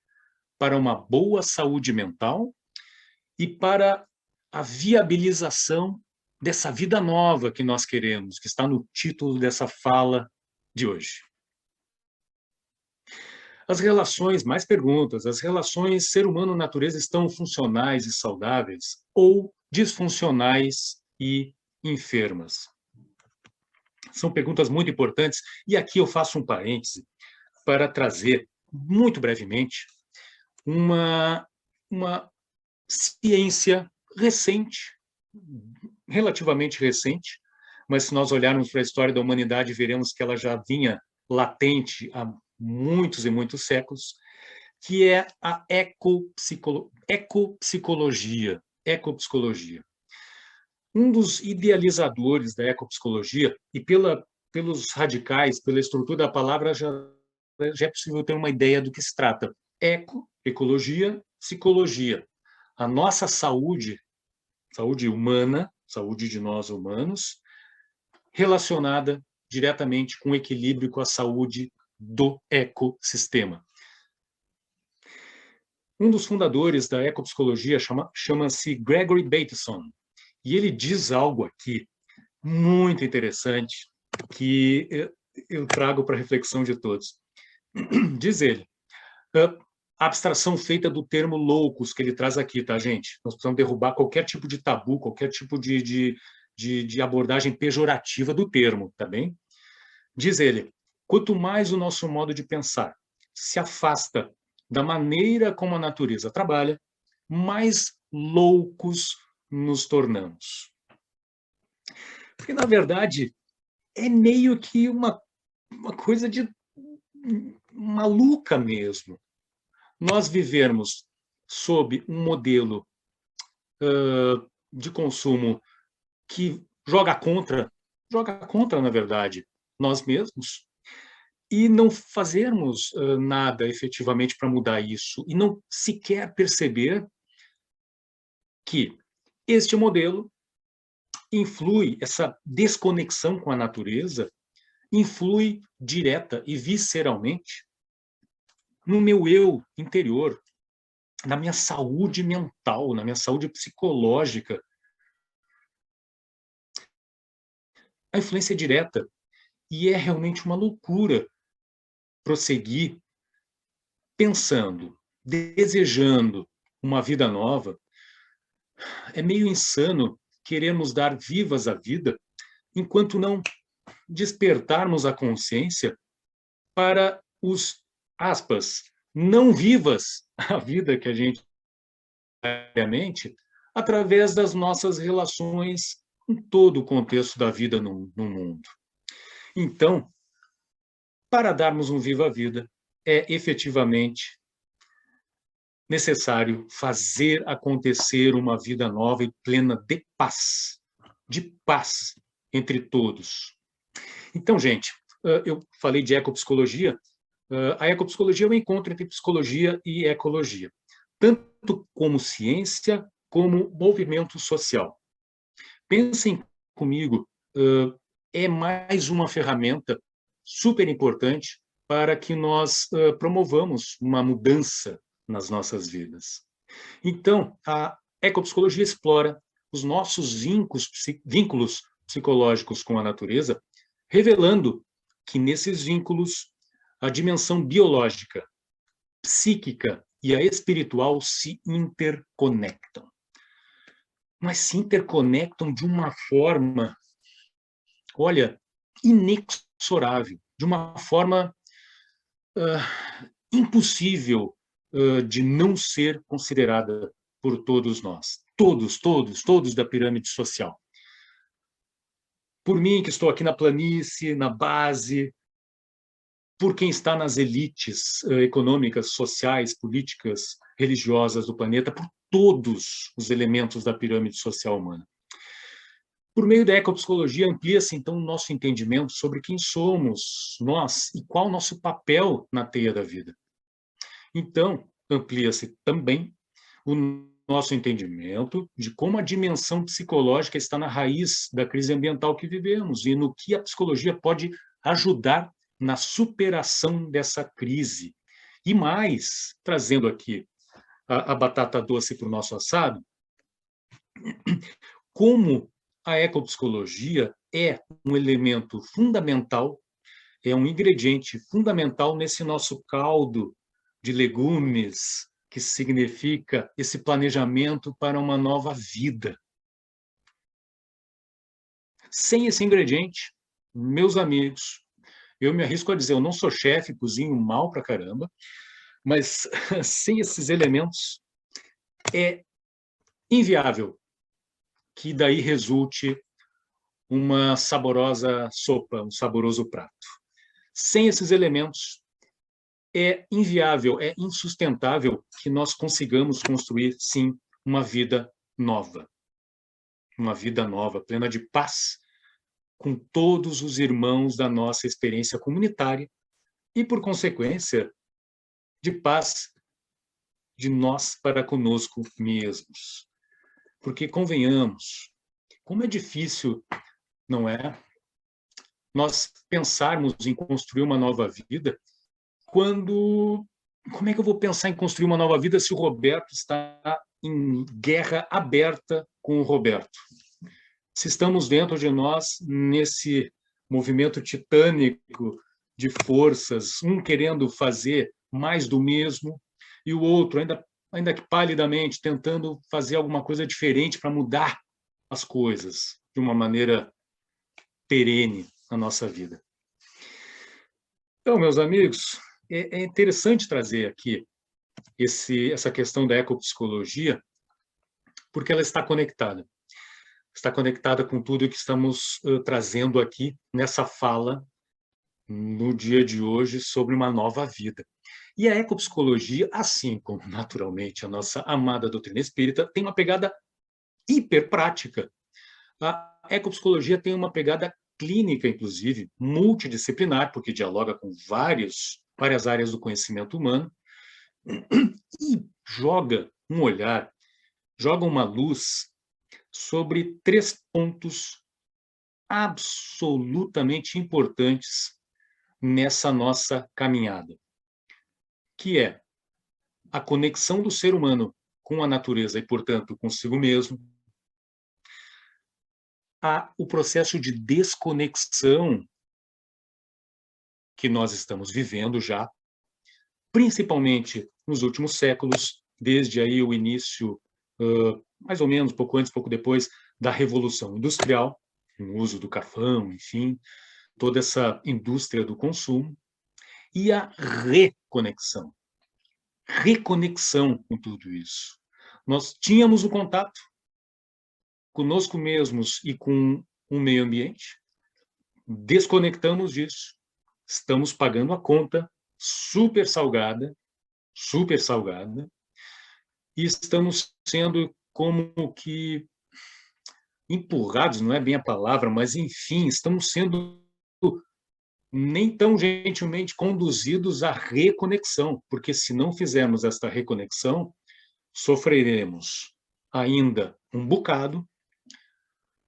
para uma boa saúde mental e para a viabilização dessa vida nova que nós queremos, que está no título dessa fala de hoje. As relações, mais perguntas, as relações ser humano-natureza estão funcionais e saudáveis ou disfuncionais e enfermas? São perguntas muito importantes e aqui eu faço um parêntese para trazer, muito brevemente, uma ciência recente, relativamente recente, mas se nós olharmos para a história da humanidade, veremos que ela já vinha latente há muitos e muitos séculos, que é a ecopsicologia. Um dos idealizadores da ecopsicologia, e pelos radicais, pela estrutura da palavra, já é possível ter uma ideia do que se trata. Ecologia, psicologia. A nossa saúde humana, saúde de nós humanos, relacionada diretamente com o equilíbrio e com a saúde do ecossistema. Um dos fundadores da ecopsicologia chama-se Gregory Bateson, e ele diz algo aqui muito interessante que eu trago para a reflexão de todos. Diz ele, a abstração feita do termo loucos que ele traz aqui, tá, gente? Nós precisamos derrubar qualquer tipo de tabu, qualquer tipo de abordagem pejorativa do termo, tá bem? Diz ele, quanto mais o nosso modo de pensar se afasta da maneira como a natureza trabalha, mais loucos nos tornamos. Porque, na verdade, é meio que uma coisa de maluca mesmo. Nós vivermos sob um modelo de consumo que joga contra, na verdade, nós mesmos, e não fazermos nada efetivamente para mudar isso, e não sequer perceber que este modelo influi, essa desconexão com a natureza, influi direta e visceralmente no meu eu interior, na minha saúde mental, na minha saúde psicológica. A influência é direta. E é realmente uma loucura prosseguir pensando, desejando uma vida nova. É meio insano querermos dar vivas à vida enquanto não despertarmos a consciência para os, aspas, não vivas a vida que a gente diariamente através das nossas relações em todo o contexto da vida no mundo. Então, para darmos um viva a vida, é efetivamente necessário fazer acontecer uma vida nova e plena de paz entre todos. Então, gente, eu falei de ecopsicologia. A ecopsicologia é um encontro entre psicologia e ecologia, tanto como ciência como movimento social. Pensem comigo, é mais uma ferramenta super importante para que nós promovamos uma mudança nas nossas vidas. Então, a ecopsicologia explora os nossos vínculos psicológicos com a natureza, revelando que nesses vínculos a dimensão biológica, psíquica e a espiritual se interconectam. Mas se interconectam de uma forma, olha, inexorável, de uma forma impossível de não ser considerada por todos nós. Todos da pirâmide social. Por mim, que estou aqui na planície, na base, por quem está nas elites econômicas, sociais, políticas, religiosas do planeta, por todos os elementos da pirâmide social humana. Por meio da ecopsicologia, amplia-se, então, o nosso entendimento sobre quem somos nós e qual o nosso papel na teia da vida. Então, amplia-se também o nosso entendimento de como a dimensão psicológica está na raiz da crise ambiental que vivemos e no que a psicologia pode ajudar na superação dessa crise E mais, trazendo aqui a batata doce para o nosso assado, como a ecopsicologia é um elemento fundamental, é um ingrediente fundamental nesse nosso caldo de legumes, que significa esse planejamento para uma nova vida. Sem esse ingrediente, meus amigos, eu me arrisco a dizer, eu não sou chefe, cozinho mal pra caramba, mas sem esses elementos é inviável que daí resulte uma saborosa sopa, um saboroso prato. Sem esses elementos, é inviável, é insustentável que nós consigamos construir, sim, uma vida nova. Uma vida nova, plena de paz, com todos os irmãos da nossa experiência comunitária e, por consequência, de paz de nós para conosco mesmos. Porque, convenhamos, como é difícil, não é? Nós pensarmos em construir uma nova vida quando... Como é que eu vou pensar em construir uma nova vida se o Roberto está em guerra aberta com o Roberto? Se estamos dentro de nós, nesse movimento titânico de forças, um querendo fazer mais do mesmo, e o outro, ainda que palidamente, tentando fazer alguma coisa diferente para mudar as coisas de uma maneira perene na nossa vida. Então, meus amigos, é interessante trazer aqui essa questão da ecopsicologia, porque ela está conectada. Está conectada com tudo que estamos trazendo aqui nessa fala no dia de hoje sobre uma nova vida. E a ecopsicologia, assim como naturalmente a nossa amada doutrina espírita, tem uma pegada hiper prática. A ecopsicologia tem uma pegada clínica, inclusive, multidisciplinar, porque dialoga com várias áreas do conhecimento humano, e joga um olhar, joga uma luz sobre 3 pontos absolutamente importantes nessa nossa caminhada, que é a conexão do ser humano com a natureza e, portanto, consigo mesmo, o processo de desconexão que nós estamos vivendo já, principalmente nos últimos séculos, desde aí o início, mais ou menos, pouco antes, pouco depois, da Revolução Industrial, o uso do carvão, enfim, toda essa indústria do consumo, e a reconexão. Reconexão com tudo isso. Nós tínhamos o contato conosco mesmos e com o meio ambiente, desconectamos disso, estamos pagando a conta super salgada, e estamos sendo como que empurrados, não é bem a palavra, mas, enfim, estamos sendo nem tão gentilmente conduzidos à reconexão, porque se não fizermos esta reconexão, sofreremos ainda um bocado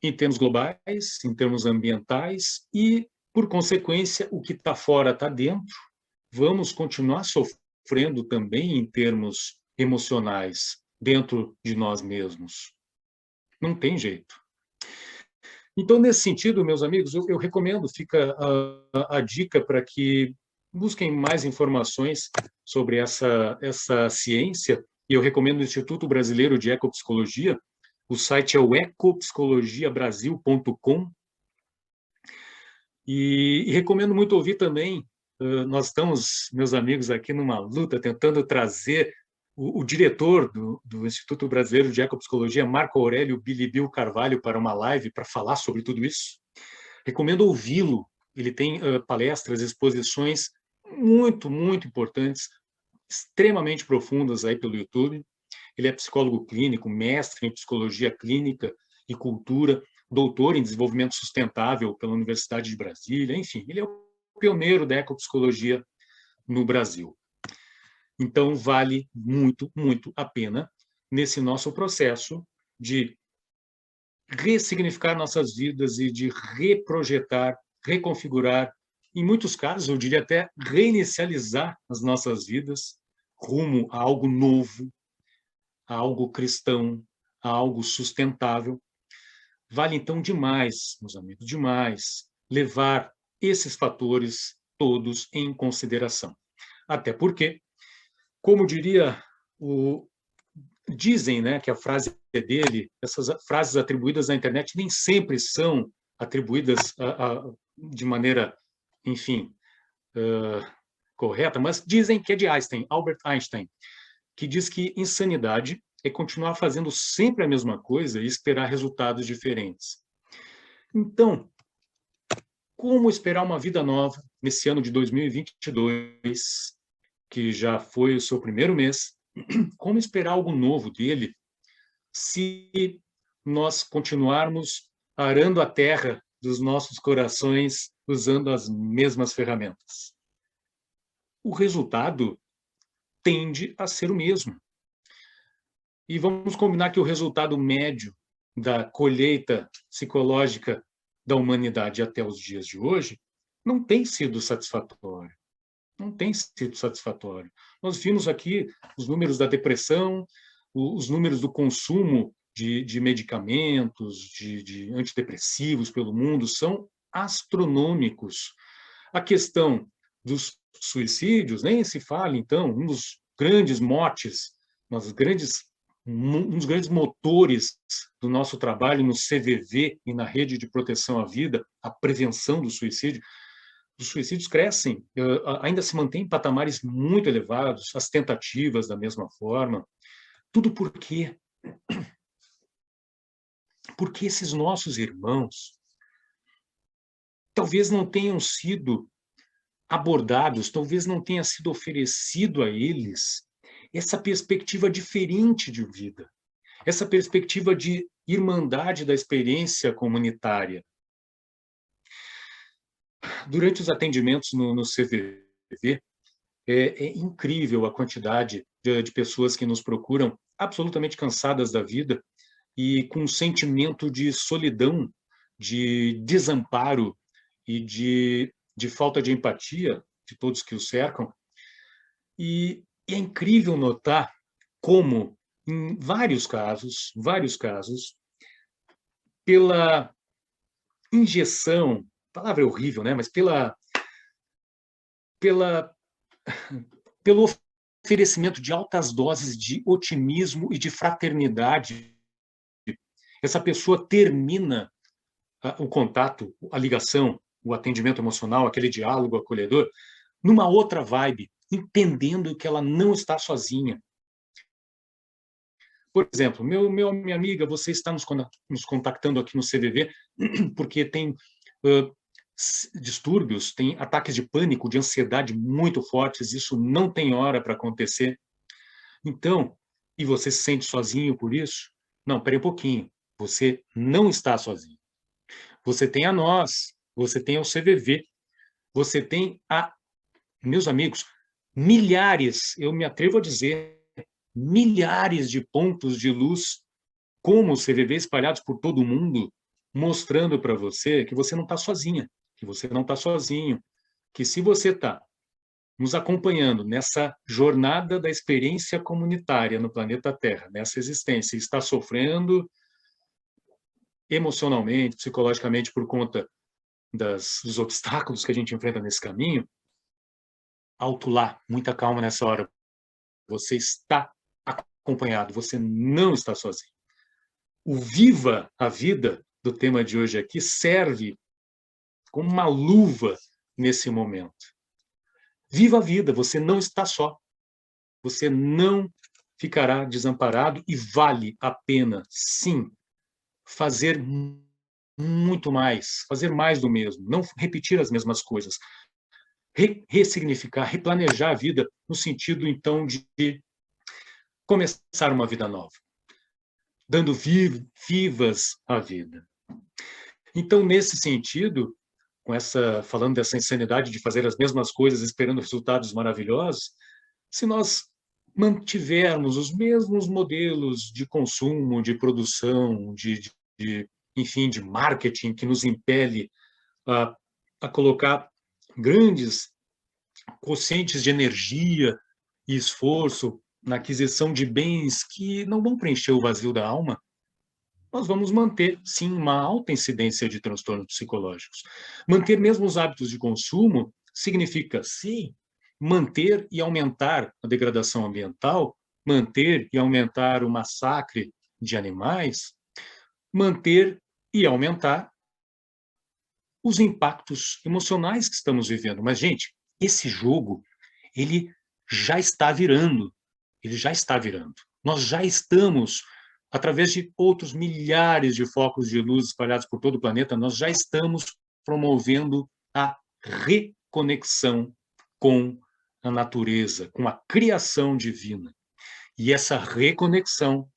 em termos globais, em termos ambientais e, por consequência, o que está fora está dentro. Vamos continuar sofrendo também em termos emocionais dentro de nós mesmos. Não tem jeito. Então, nesse sentido, meus amigos, eu recomendo, fica a dica para que busquem mais informações sobre essa ciência, e eu recomendo o Instituto Brasileiro de Ecopsicologia. O site é o ecopsicologiabrasil.com, e recomendo muito ouvir também, nós estamos, meus amigos, aqui numa luta, tentando trazer o diretor do Instituto Brasileiro de Ecopsicologia, Marco Aurélio Bilibil Carvalho, para uma live para falar sobre tudo isso. Recomendo ouvi-lo. Ele tem palestras, exposições muito, muito importantes, extremamente profundas aí pelo YouTube. Ele é psicólogo clínico, mestre em psicologia clínica e cultura, doutor em desenvolvimento sustentável pela Universidade de Brasília. Enfim, ele é o pioneiro da ecopsicologia no Brasil. Então, vale muito, muito a pena nesse nosso processo de ressignificar nossas vidas e de reprojetar, reconfigurar em muitos casos, eu diria até reinicializar as nossas vidas rumo a algo novo, a algo cristão, a algo sustentável. Vale então demais, meus amigos, demais, levar esses fatores todos em consideração. Até porque, como diria dizem, né, que a frase é dele, essas frases atribuídas na internet nem sempre são atribuídas de maneira, enfim, correta, mas dizem que é de Einstein, Albert Einstein, que diz que insanidade é continuar fazendo sempre a mesma coisa e esperar resultados diferentes. Então, como esperar uma vida nova nesse ano de 2022, que já foi o seu primeiro mês? Como esperar algo novo dele se nós continuarmos arando a terra dos nossos corações usando as mesmas ferramentas? O resultado tende a ser o mesmo. E vamos combinar que o resultado médio da colheita psicológica da humanidade até os dias de hoje não tem sido satisfatório. Não tem sido satisfatório. Nós vimos aqui os números da depressão, os números do consumo de medicamentos, de antidepressivos pelo mundo, são astronômicos. A questão dos suicídios, nem se fala, então, um dos grandes motes, um dos grandes motores do nosso trabalho no CVV e na Rede de Proteção à Vida, a prevenção do suicídio. Os suicídios crescem, ainda se mantêm em patamares muito elevados, as tentativas da mesma forma. Tudo por quê? Porque esses nossos irmãos talvez não tenham sido abordados, talvez não tenha sido oferecido a eles essa perspectiva diferente de vida, essa perspectiva de irmandade da experiência comunitária. Durante os atendimentos no CVV, é incrível a quantidade de pessoas que nos procuram absolutamente cansadas da vida e com um sentimento de solidão, de desamparo e de falta de empatia de todos que os cercam. E é incrível notar como, em vários casos, pela injeção, a palavra é horrível, né? Mas pelo oferecimento de altas doses de otimismo e de fraternidade, essa pessoa termina o contato, a ligação, o atendimento emocional, aquele diálogo acolhedor, numa outra vibe, entendendo que ela não está sozinha. Por exemplo, minha amiga, você está nos contactando aqui no CVV porque tem distúrbios, tem ataques de pânico, de ansiedade muito fortes, isso não tem hora para acontecer. Então, e você se sente sozinho por isso? Não, peraí um pouquinho, você não está sozinho. Você tem a nós, você tem o CVV, você tem meus amigos, milhares, eu me atrevo a dizer, milhares de pontos de luz, como o CVV espalhados por todo o mundo, mostrando para você que você não está sozinha, que você não está sozinho, que se você está nos acompanhando nessa jornada da experiência comunitária no planeta Terra, nessa existência, está sofrendo emocionalmente, psicologicamente, por conta dos obstáculos que a gente enfrenta nesse caminho, alto lá, muita calma nessa hora. Você está acompanhado, você não está sozinho. O Viva a Vida do tema de hoje aqui serve como uma luva nesse momento. Viva a vida, você não está só. Você não ficará desamparado e vale a pena, sim, fazer muito mais, fazer mais do mesmo, não repetir as mesmas coisas, ressignificar, replanejar a vida no sentido, então, de começar uma vida nova, dando vivas à vida. Então, nesse sentido, falando dessa insanidade de fazer as mesmas coisas esperando resultados maravilhosos, se nós mantivermos os mesmos modelos de consumo, de produção, enfim, de marketing que nos impele a colocar grandes quocientes de energia e esforço na aquisição de bens que não vão preencher o vazio da alma, nós vamos manter, sim, uma alta incidência de transtornos psicológicos. Manter mesmo os hábitos de consumo significa, sim, manter e aumentar a degradação ambiental, manter e aumentar o massacre de animais, manter e aumentar os impactos emocionais que estamos vivendo. Mas, gente, esse jogo, ele já está virando. Ele já está virando. Nós já estamos, através de outros milhares de focos de luz espalhados por todo o planeta, nós já estamos promovendo a reconexão com a natureza, com a criação divina. E essa reconexão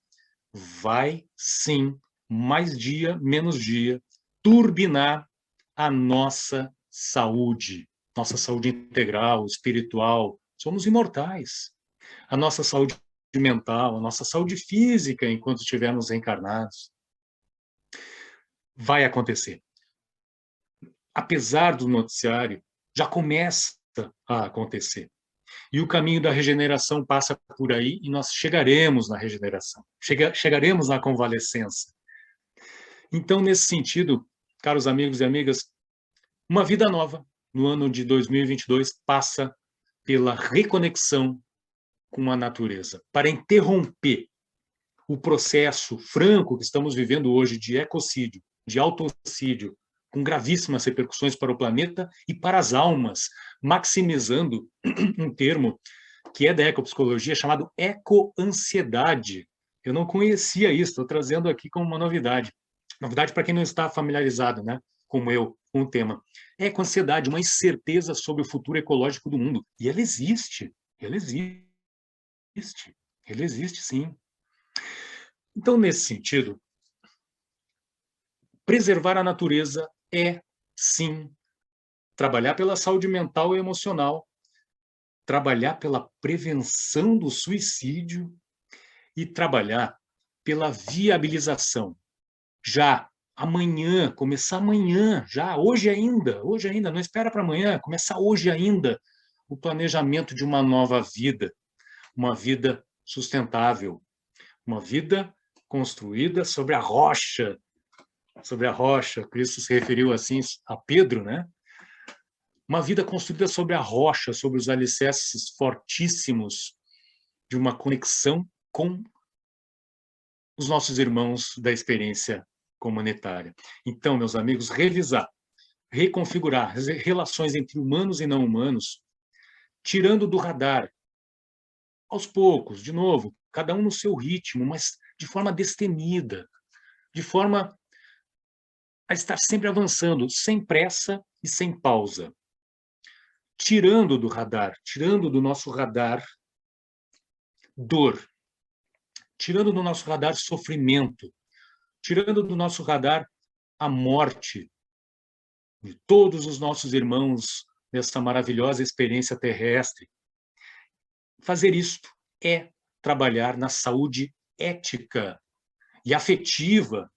vai, sim, mais dia, menos dia, turbinar a nossa saúde integral, espiritual. Somos imortais. A nossa saúde mental, a nossa saúde física, enquanto estivermos reencarnados. Vai acontecer. Apesar do noticiário, já começa a acontecer. E o caminho da regeneração passa por aí e nós chegaremos na regeneração. Chegaremos na convalescença. Então, nesse sentido, caros amigos e amigas, uma vida nova no ano de 2022 passa pela reconexão com a natureza, para interromper o processo franco que estamos vivendo hoje de ecocídio, de autocídio, com gravíssimas repercussões para o planeta e para as almas, maximizando um termo que é da ecopsicologia chamado ecoansiedade. Eu não conhecia isso, estou trazendo aqui como uma novidade. Novidade para quem não está familiarizado, né? Como eu, com o tema. Ecoansiedade, uma incerteza sobre o futuro ecológico do mundo. E ela existe, ela existe. Ele existe, sim. Então, nesse sentido, preservar a natureza é, sim, trabalhar pela saúde mental e emocional, trabalhar pela prevenção do suicídio e trabalhar pela viabilização. Já amanhã, começar amanhã, já hoje ainda, não espera para amanhã, começar hoje ainda o planejamento de uma nova vida, uma vida sustentável, uma vida construída sobre a rocha. Sobre a rocha, Cristo se referiu assim a Pedro, né? Uma vida construída sobre a rocha, sobre os alicerces fortíssimos de uma conexão com os nossos irmãos da experiência comunitária. Então, meus amigos, revisar, reconfigurar as relações entre humanos e não humanos, tirando do radar, aos poucos, de novo, cada um no seu ritmo, mas de forma destemida, de forma a estar sempre avançando, sem pressa e sem pausa. Tirando do radar, tirando do nosso radar dor, tirando do nosso radar sofrimento, tirando do nosso radar a morte de todos os nossos irmãos nessa maravilhosa experiência terrestre. Fazer isto é trabalhar na saúde ética e afetiva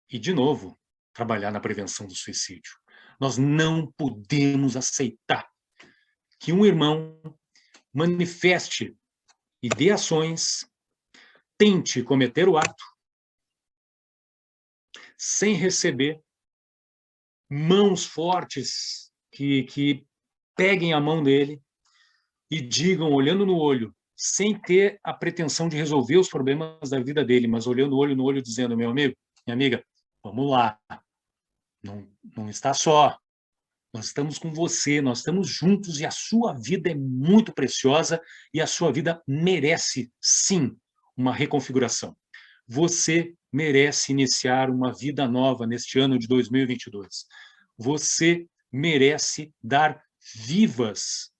e, de novo, trabalhar na prevenção do suicídio. Nós não podemos aceitar que um irmão manifeste ideações, tente cometer o ato, sem receber mãos fortes que peguem a mão dele e digam, olhando no olho, sem ter a pretensão de resolver os problemas da vida dele, mas olhando olho no olho, dizendo, meu amigo, minha amiga, vamos lá, não está só, nós estamos com você, nós estamos juntos e a sua vida é muito preciosa e a sua vida merece, sim, uma reconfiguração. Você merece iniciar uma vida nova neste ano de 2022. Você merece dar vivas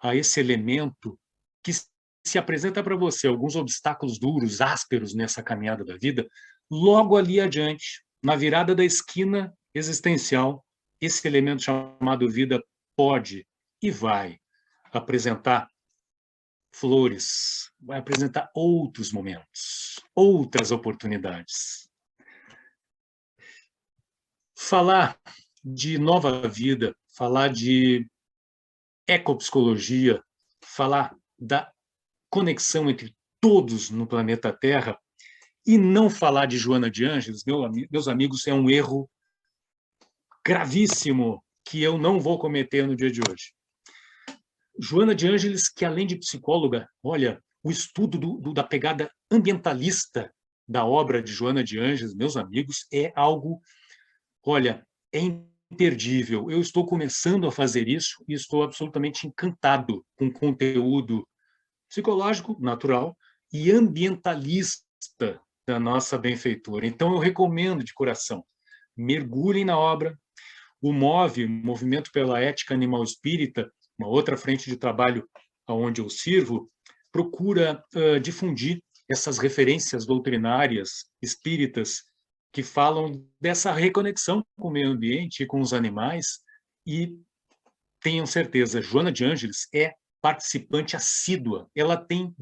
a esse elemento que se apresenta para você alguns obstáculos duros, ásperos nessa caminhada da vida, logo ali adiante, na virada da esquina existencial, esse elemento chamado vida pode e vai apresentar flores, vai apresentar outros momentos, outras oportunidades. Falar de nova vida falar de ecopsicologia, falar da conexão entre todos no planeta Terra e não falar de Joana de Ângeles, meus amigos, é um erro gravíssimo que eu não vou cometer no dia de hoje. Joana de Ângeles, que além de psicóloga, olha, o estudo da pegada ambientalista da obra de Joana de Ângeles, meus amigos, é algo, olha, é imperdível. Eu estou começando a fazer isso e estou absolutamente encantado com o conteúdo psicológico, natural e ambientalista da nossa benfeitora. Então, eu recomendo de coração, mergulhem na obra. O MOVE, Movimento pela Ética Animal Espírita, uma outra frente de trabalho onde eu sirvo, procura difundir essas referências doutrinárias espíritas que falam dessa reconexão com o meio ambiente e com os animais, e tenham certeza, Joana de Ângeles é participante assídua, ela tem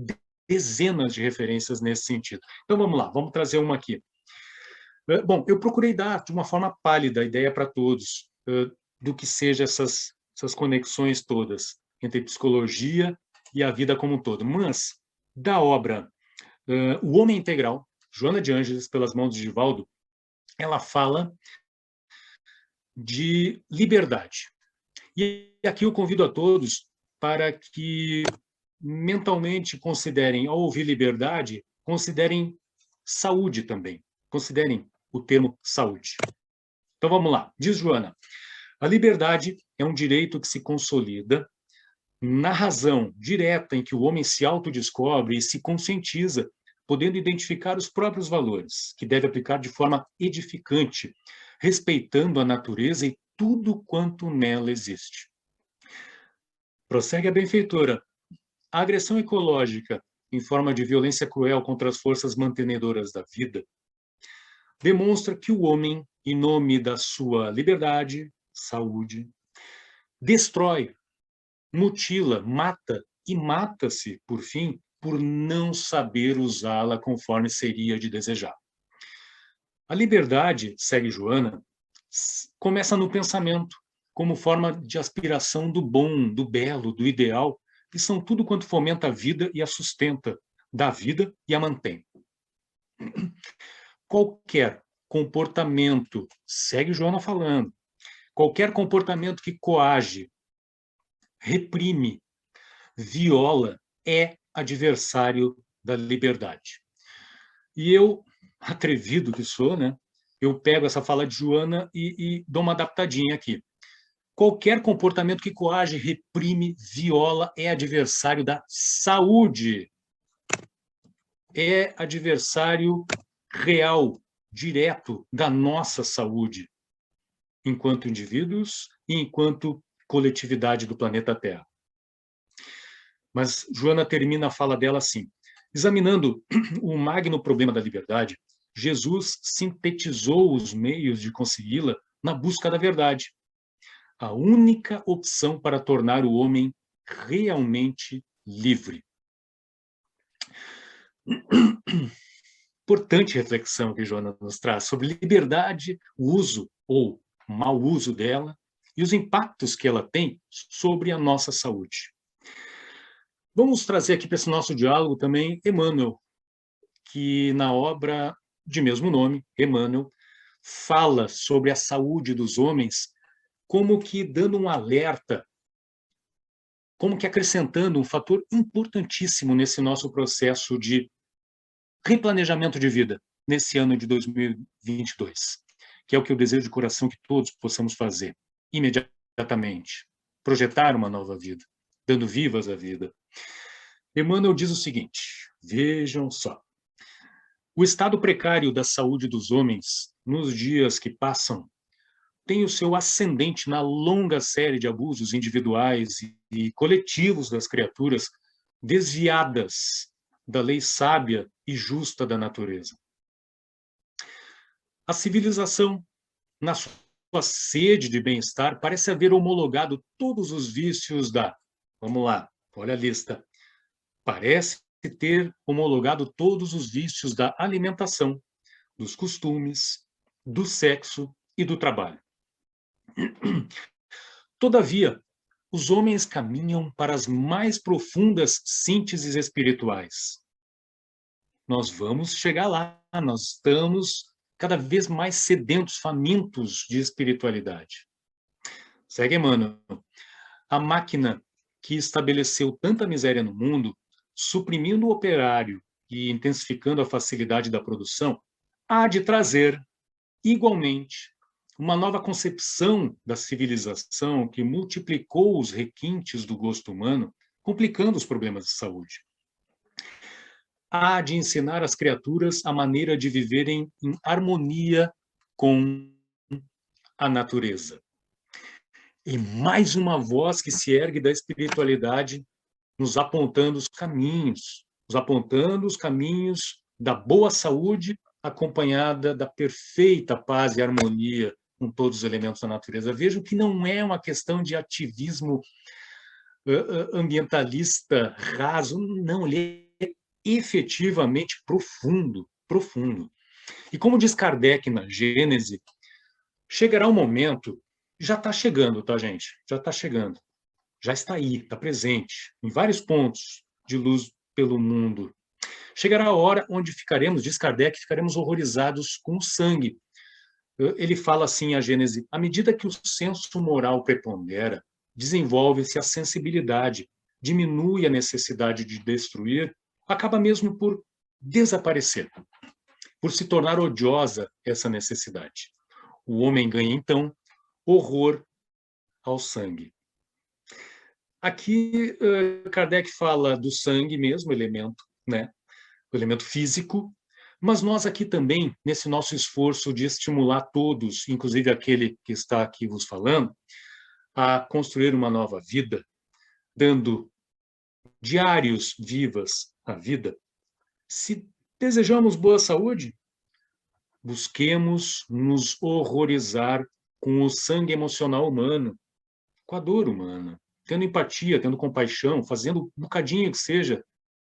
dezenas de referências nesse sentido. Então vamos lá, vamos trazer uma aqui. Bom, eu procurei dar de uma forma pálida a ideia para todos do que seja essas conexões todas entre psicologia e a vida como um todo. Mas, da obra O Homem Integral, Joana de Ângeles, pelas mãos de Divaldo, ela fala de liberdade. E aqui eu convido a todos para que mentalmente considerem, ao ouvir liberdade, considerem saúde também. Considerem o termo saúde. Então vamos lá. Diz Joana: a liberdade é um direito que se consolida na razão direta em que o homem se autodescobre e se conscientiza, podendo identificar os próprios valores, que deve aplicar de forma edificante, respeitando a natureza e tudo quanto nela existe. Prossegue a benfeitora. A agressão ecológica, em forma de violência cruel contra as forças mantenedoras da vida, demonstra que o homem, em nome da sua liberdade, saúde, destrói, mutila, mata e mata-se, por fim, por não saber usá-la conforme seria de desejar. A liberdade, segue Joana, começa no pensamento, como forma de aspiração do bom, do belo, do ideal, que são tudo quanto fomenta a vida e a sustenta, dá vida e a mantém. Qualquer comportamento, segue Joana falando, qualquer comportamento que coage, reprime, viola, é adversário da liberdade. E eu, atrevido que sou, né, eu pego essa fala de Joana e dou uma adaptadinha aqui. Qualquer comportamento que coage, reprime, viola, é adversário da saúde. É adversário real, direto da nossa saúde, enquanto indivíduos e enquanto coletividade do planeta Terra. Mas Joana termina a fala dela assim: examinando o magno problema da liberdade, Jesus sintetizou os meios de consegui-la na busca da verdade, a única opção para tornar o homem realmente livre. Importante reflexão que Joana nos traz sobre liberdade, o uso ou mau uso dela e os impactos que ela tem sobre a nossa saúde. Vamos trazer aqui para esse nosso diálogo também Emmanuel, que na obra de mesmo nome, Emmanuel, fala sobre a saúde dos homens como que dando um alerta, como que acrescentando um fator importantíssimo nesse nosso processo de replanejamento de vida nesse ano de 2022, que é o que eu desejo de coração que todos possamos fazer imediatamente, projetar uma nova vida, dando vivas à vida. Emmanuel diz o seguinte, vejam só, o estado precário da saúde dos homens nos dias que passam tem o seu ascendente na longa série de abusos individuais e coletivos das criaturas desviadas da lei sábia e justa da natureza. A civilização, na sua sede de bem-estar, parece haver homologado todos os vícios da... Vamos lá, olha a lista. Parece ter homologado todos os vícios da alimentação, dos costumes, do sexo e do trabalho. Todavia, os homens caminham para as mais profundas sínteses espirituais. Nós vamos chegar lá, nós estamos cada vez mais sedentos, famintos de espiritualidade. Segue, Emmanuel. A máquina que estabeleceu tanta miséria no mundo, suprimindo o operário e intensificando a facilidade da produção, há de trazer, igualmente, uma nova concepção da civilização que multiplicou os requintes do gosto humano, complicando os problemas de saúde. Há de ensinar às criaturas a maneira de viverem em harmonia com a natureza. E mais uma voz que se ergue da espiritualidade, nos apontando os caminhos da boa saúde, acompanhada da perfeita paz e harmonia com todos os elementos da natureza. Vejo que não é uma questão de ativismo ambientalista raso, não, ele é efetivamente profundo, profundo. E como diz Kardec na Gênese, chegará um momento, já está chegando, tá, gente? Já está chegando. Já está aí, está presente, em vários pontos de luz pelo mundo. Chegará a hora onde ficaremos, diz Kardec, ficaremos horrorizados com o sangue. Ele fala assim, a Gênese, à medida que o senso moral prepondera, desenvolve-se a sensibilidade, diminui a necessidade de destruir, acaba mesmo por desaparecer, por se tornar odiosa essa necessidade. O homem ganha, então, horror ao sangue. Aqui, Kardec fala do sangue mesmo, elemento, né? O elemento físico, mas nós aqui também, nesse nosso esforço de estimular todos, inclusive aquele que está aqui vos falando, a construir uma nova vida, dando diários vivas à vida, se desejamos boa saúde, busquemos nos horrorizar com o sangue emocional humano, com a dor humana, tendo empatia, tendo compaixão, fazendo um bocadinho que seja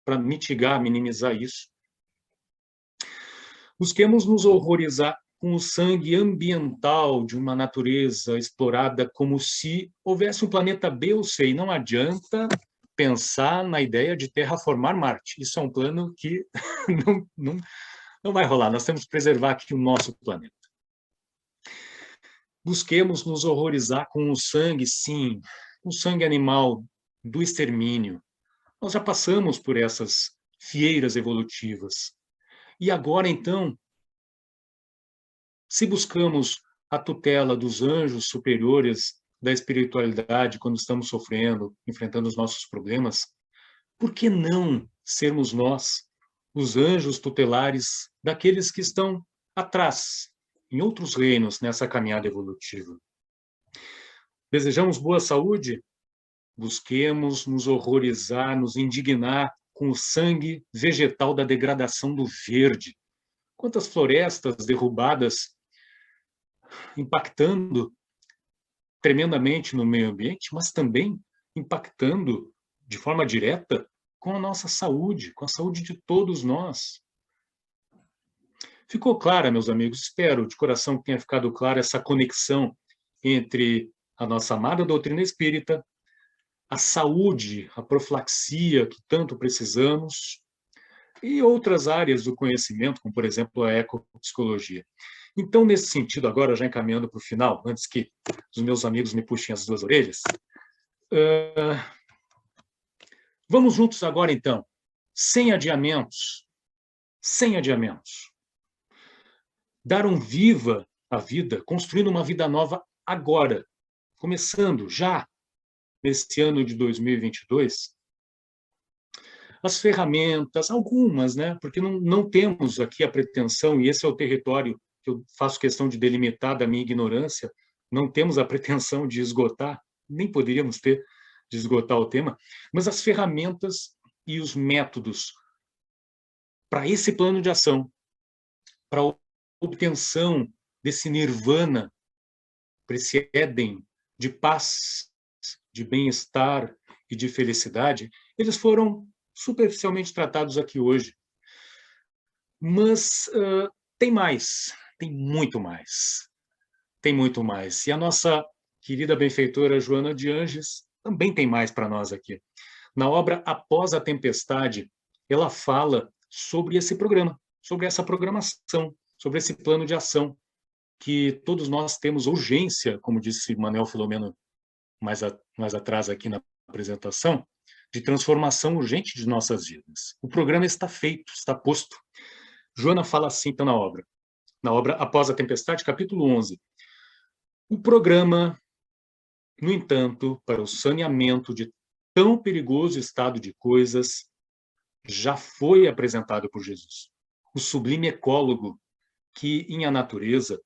para mitigar, minimizar isso. Busquemos nos horrorizar com o sangue ambiental de uma natureza explorada como se houvesse um planeta B ou C, e não adianta pensar na ideia de terraformar Marte. Isso é um plano que não vai rolar, nós temos que preservar aqui o nosso planeta. Busquemos nos horrorizar com o sangue, sim, o sangue animal do extermínio. Nós já passamos por essas fieiras evolutivas. E agora, então, se buscamos a tutela dos anjos superiores da espiritualidade quando estamos sofrendo, enfrentando os nossos problemas, por que não sermos nós os anjos tutelares daqueles que estão atrás, em outros reinos, nessa caminhada evolutiva? Desejamos boa saúde? Busquemos nos horrorizar, nos indignar com o sangue vegetal da degradação do verde. Quantas florestas derrubadas, impactando tremendamente no meio ambiente, mas também impactando de forma direta com a nossa saúde, com a saúde de todos nós. Ficou clara, meus amigos? Espero de coração que tenha ficado clara essa conexão entre a nossa amada doutrina espírita, a saúde, a profilaxia que tanto precisamos, e outras áreas do conhecimento, como, por exemplo, a ecopsicologia. Então, nesse sentido, agora, já encaminhando para o final, antes que os meus amigos me puxem as duas orelhas, vamos juntos agora, então, sem adiamentos, dar um viva à vida, construindo uma vida nova agora, começando já nesse ano de 2022, as ferramentas, algumas, né? Porque não temos aqui a pretensão, e esse é o território que eu faço questão de delimitar da minha ignorância, não temos a pretensão de esgotar, nem poderíamos ter de esgotar o tema, mas as ferramentas e os métodos para esse plano de ação, para a obtenção desse nirvana, para esse Éden de paz, de bem-estar e de felicidade, eles foram superficialmente tratados aqui hoje. Mas tem mais, tem muito mais. Tem muito mais. E a nossa querida benfeitora Joana de Ângeles também tem mais para nós aqui. Na obra Após a Tempestade, ela fala sobre esse programa, sobre essa programação, sobre esse plano de ação, que todos nós temos urgência, como disse Manuel Filomeno mais atrás aqui na apresentação, de transformação urgente de nossas vidas. O programa está feito, está posto. Joana fala assim, então, na obra Após a Tempestade, capítulo 11. O programa, no entanto, para o saneamento de tão perigoso estado de coisas, já foi apresentado por Jesus. O sublime ecólogo que, em a natureza,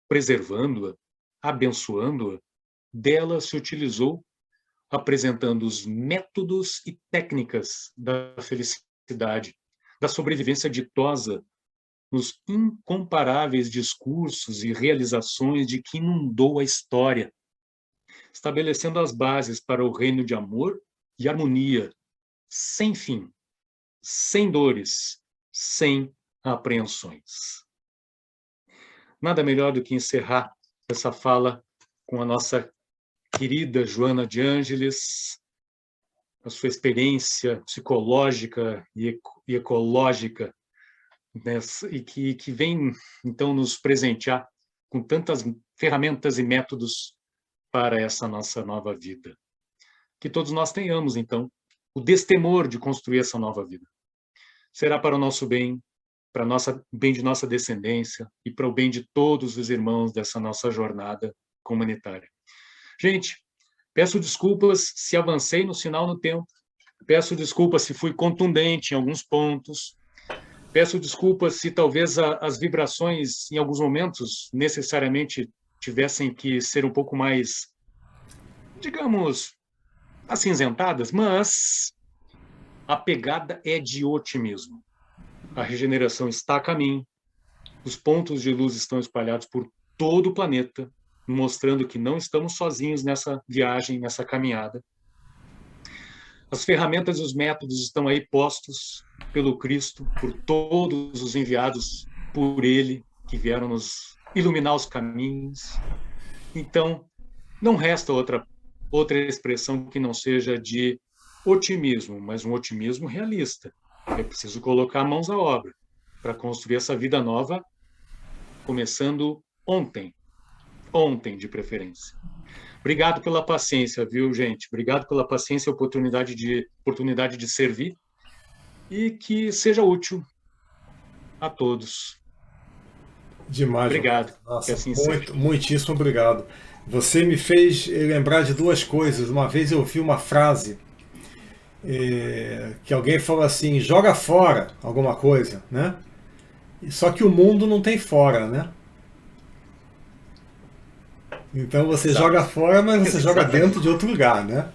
preservando-a, abençoando-a, dela se utilizou, apresentando os métodos e técnicas da felicidade, da sobrevivência ditosa, nos incomparáveis discursos e realizações de que inundou a história, estabelecendo as bases para o reino de amor e harmonia, sem fim, sem dores, sem apreensões. Nada melhor do que encerrar essa fala com a nossa querida Joana de Ângeles, a sua experiência psicológica e ecológica, né, e que vem, então, nos presentear com tantas ferramentas e métodos para essa nossa nova vida. Que todos nós tenhamos, então, o destemor de construir essa nova vida. Será para o nosso bem, para o bem de nossa descendência e para o bem de todos os irmãos dessa nossa jornada comunitária. Gente, peço desculpas se avancei no sinal no tempo, peço desculpas se fui contundente em alguns pontos, peço desculpas se talvez as vibrações, em alguns momentos, necessariamente tivessem que ser um pouco mais, digamos, acinzentadas, mas a pegada é de otimismo. A regeneração está a caminho, os pontos de luz estão espalhados por todo o planeta, mostrando que não estamos sozinhos nessa viagem, nessa caminhada. As ferramentas e os métodos estão aí postos pelo Cristo, por todos os enviados por Ele, que vieram nos iluminar os caminhos. Então, não resta outra expressão que não seja de otimismo, mas um otimismo realista. É preciso colocar mãos à obra para construir essa vida nova, começando ontem de preferência. Obrigado pela paciência, viu, gente? Obrigado pela paciência e oportunidade de servir e que seja útil a todos. Demais. Obrigado. Nossa, assim seja. muitíssimo obrigado. Você me fez lembrar de duas coisas. Uma vez eu ouvi uma frase que alguém falou assim, joga fora alguma coisa, né? Só que o mundo não tem fora, né? Então você joga fora, mas você joga dentro de outro lugar, né?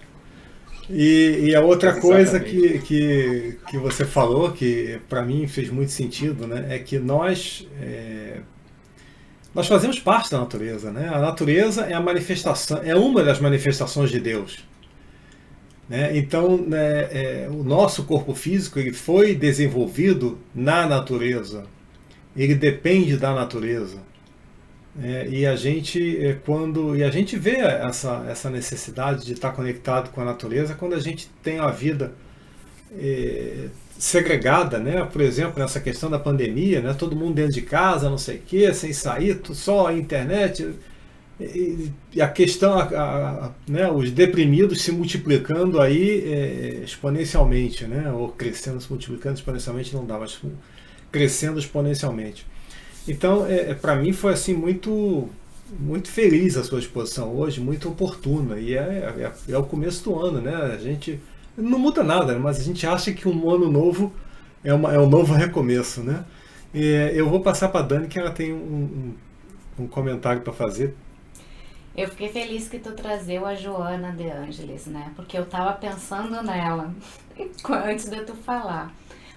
E a outra coisa que você falou, que para mim fez muito sentido, né? É que nós fazemos parte da natureza, né? A natureza é a manifestação, é uma das manifestações de Deus. Né? Então, né, o nosso corpo físico ele foi desenvolvido na natureza, ele depende da natureza. E a gente vê essa necessidade de estar conectado com a natureza quando a gente tem a vida segregada, né? Por exemplo, nessa questão da pandemia, né? Todo mundo dentro de casa, não sei o quê, sem sair, só a internet. E a questão, né, os deprimidos se multiplicando aí exponencialmente, né, ou crescendo, se multiplicando exponencialmente não dá, mas crescendo exponencialmente. Então, para mim foi assim muito feliz a sua exposição hoje, muito oportuna, e é o começo do ano, né, a gente não muda nada, mas a gente acha que um ano novo é um novo recomeço, né. Eu vou passar para a Dani, que ela tem um comentário para fazer. Eu fiquei feliz que tu trazeu a Joana de Ângeles, né? Porque eu tava pensando nela antes de tu falar.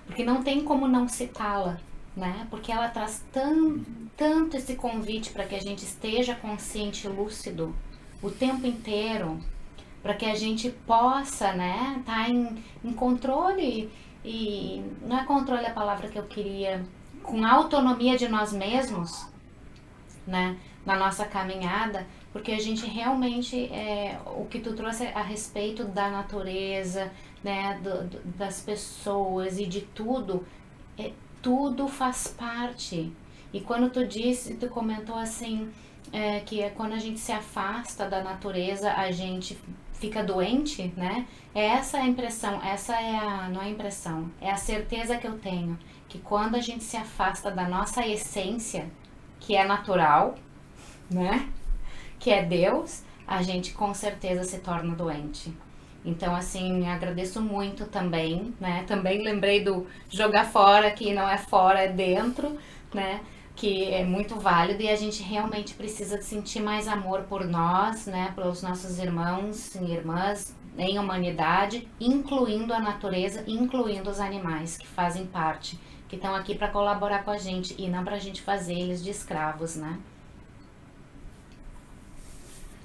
Porque não tem como não citá-la, né? Porque ela traz tanto esse convite para que a gente esteja consciente e lúcido o tempo inteiro, para que a gente possa, né, tá em controle, e não é controle a palavra que eu queria, com autonomia de nós mesmos, né? na nossa caminhada, porque a gente realmente, o que tu trouxe a respeito da natureza, né, das pessoas e de tudo, tudo faz parte. E quando tu comentou assim, que é quando a gente se afasta da natureza, a gente fica doente, né? Essa é a impressão, não é a impressão, é a certeza que eu tenho, que quando a gente se afasta da nossa essência, que é natural, né? Que é Deus, a gente com certeza se torna doente. Então, assim, agradeço muito também, né? Também lembrei do jogar fora, que não é fora, é dentro, né? Que é muito válido e a gente realmente precisa sentir mais amor por nós, né? Pelos nossos irmãos e irmãs em humanidade, incluindo a natureza, incluindo os animais que fazem parte, que estão aqui para colaborar com a gente e não para a gente fazer eles de escravos, né?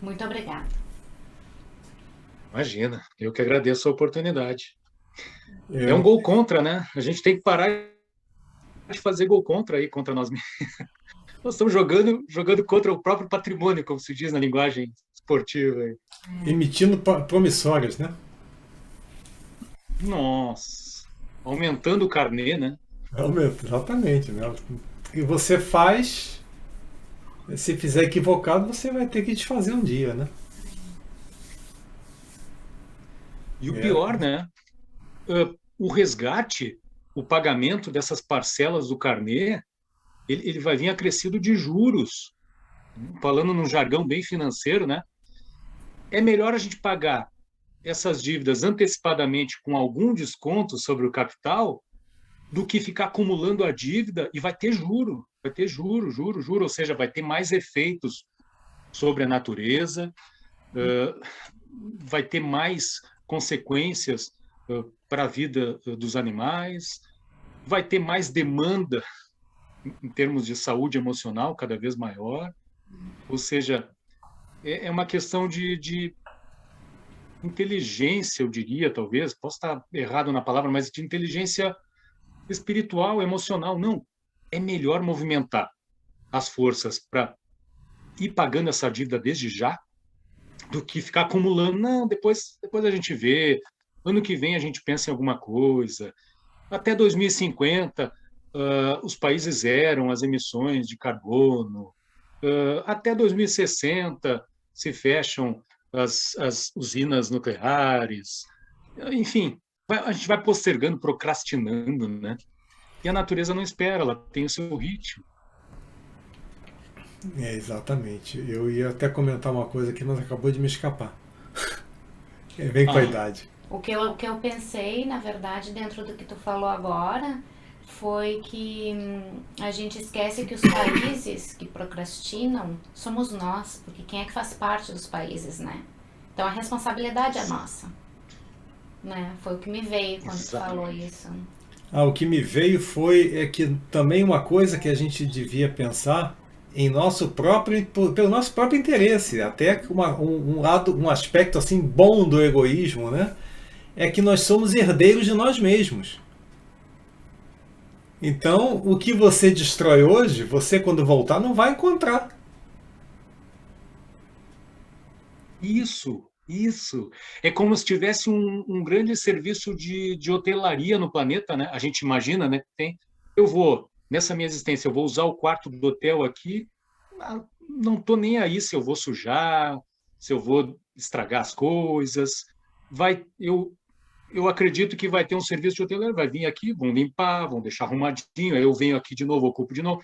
Muito obrigada. Imagina, eu que agradeço a oportunidade. É um Eu, gol contra, né? A gente tem que parar de fazer gol contra aí, contra nós mesmos. Nós estamos jogando contra o próprio patrimônio, como se diz na linguagem esportiva. emitindo promissórias, né? Nossa, aumentando o carnê, né? Realmente, exatamente, né? O que você faz, se fizer equivocado, você vai ter que desfazer um dia, né? E o É, pior, né? O resgate, o pagamento dessas parcelas do carnê, ele vai vir acrescido de juros. Falando num jargão bem financeiro, né? É melhor a gente pagar essas dívidas antecipadamente com algum desconto sobre o capital do que ficar acumulando a dívida e vai ter juro, ou seja, vai ter mais efeitos sobre a natureza, vai ter mais consequências para a vida dos animais, vai ter mais demanda em termos de saúde emocional cada vez maior, ou seja, é uma questão de inteligência, eu diria, talvez, posso estar errado na palavra, mas de inteligência espiritual, emocional. Não, é melhor movimentar as forças para ir pagando essa dívida desde já do que ficar acumulando. Não, depois a gente vê, ano que vem a gente pensa em alguma coisa. Até 2050, os países zeram as emissões de carbono. Até 2060 se fecham as usinas nucleares. Enfim, a gente vai postergando, procrastinando, né? E a natureza não espera, ela tem o seu ritmo. exatamente. Eu ia até comentar uma coisa aqui, mas acabou de me escapar. Vem com a Ah, idade. O que eu pensei, na verdade, dentro do que tu falou agora, foi que a gente esquece que os países que procrastinam somos nós, porque quem é que faz parte dos países, né? Então a responsabilidade é nossa, né? Foi o que me veio quando tu falou exatamente. isso. O que me veio foi que também uma coisa que a gente devia pensar em nosso próprio, pelo nosso próprio interesse, até um lado, um aspecto assim bom do egoísmo, né? É que nós somos herdeiros de nós mesmos. Então, o que você destrói hoje, você quando voltar não vai encontrar. Isso. É como se tivesse um grande serviço de hotelaria no planeta, né? A gente imagina, né? Eu vou, nessa minha existência, eu vou usar o quarto do hotel aqui, não estou nem aí se eu vou sujar, se eu vou estragar as coisas. Eu acredito que vai ter um serviço de hotelaria, vai vir aqui, vão limpar, vão deixar arrumadinho, aí eu venho aqui de novo, ocupo de novo.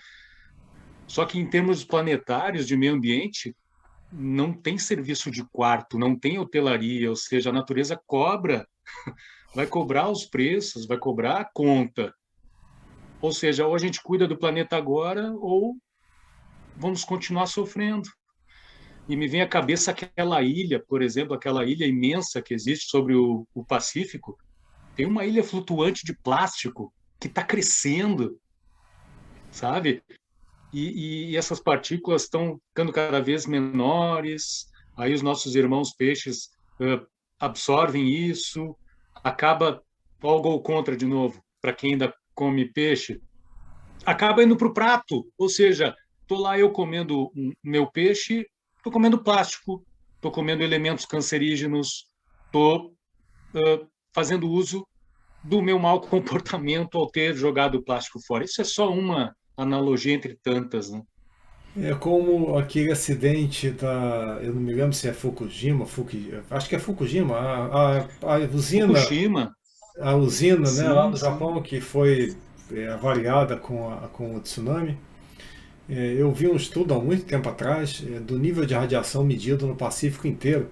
Só que em termos planetários de meio ambiente, não tem serviço de quarto, não tem hotelaria, ou seja, a natureza cobra, vai cobrar os preços, vai cobrar a conta. Ou seja, ou a gente cuida do planeta agora, ou vamos continuar sofrendo. E me vem à cabeça aquela ilha, por exemplo, aquela ilha imensa que existe sobre o Pacífico. Tem uma ilha flutuante de plástico que está crescendo, sabe? E essas partículas estão ficando cada vez menores, aí os nossos irmãos peixes absorvem isso, acaba, olha o gol contra de novo, para quem ainda come peixe, acaba indo para o prato, ou seja, tô lá eu comendo meu peixe, tô comendo plástico, tô comendo elementos cancerígenos, tô fazendo uso do meu mau comportamento ao ter jogado o plástico fora. Isso é só uma analogia entre tantas, né? É como aquele acidente da. Eu não me lembro se é Fukushima, acho que é Fukushima, a usina, Fukushima, a usina, né, lá sim, no sim. Japão, que foi avariada com o tsunami. Eu vi um estudo há muito tempo atrás do nível de radiação medido no Pacífico inteiro.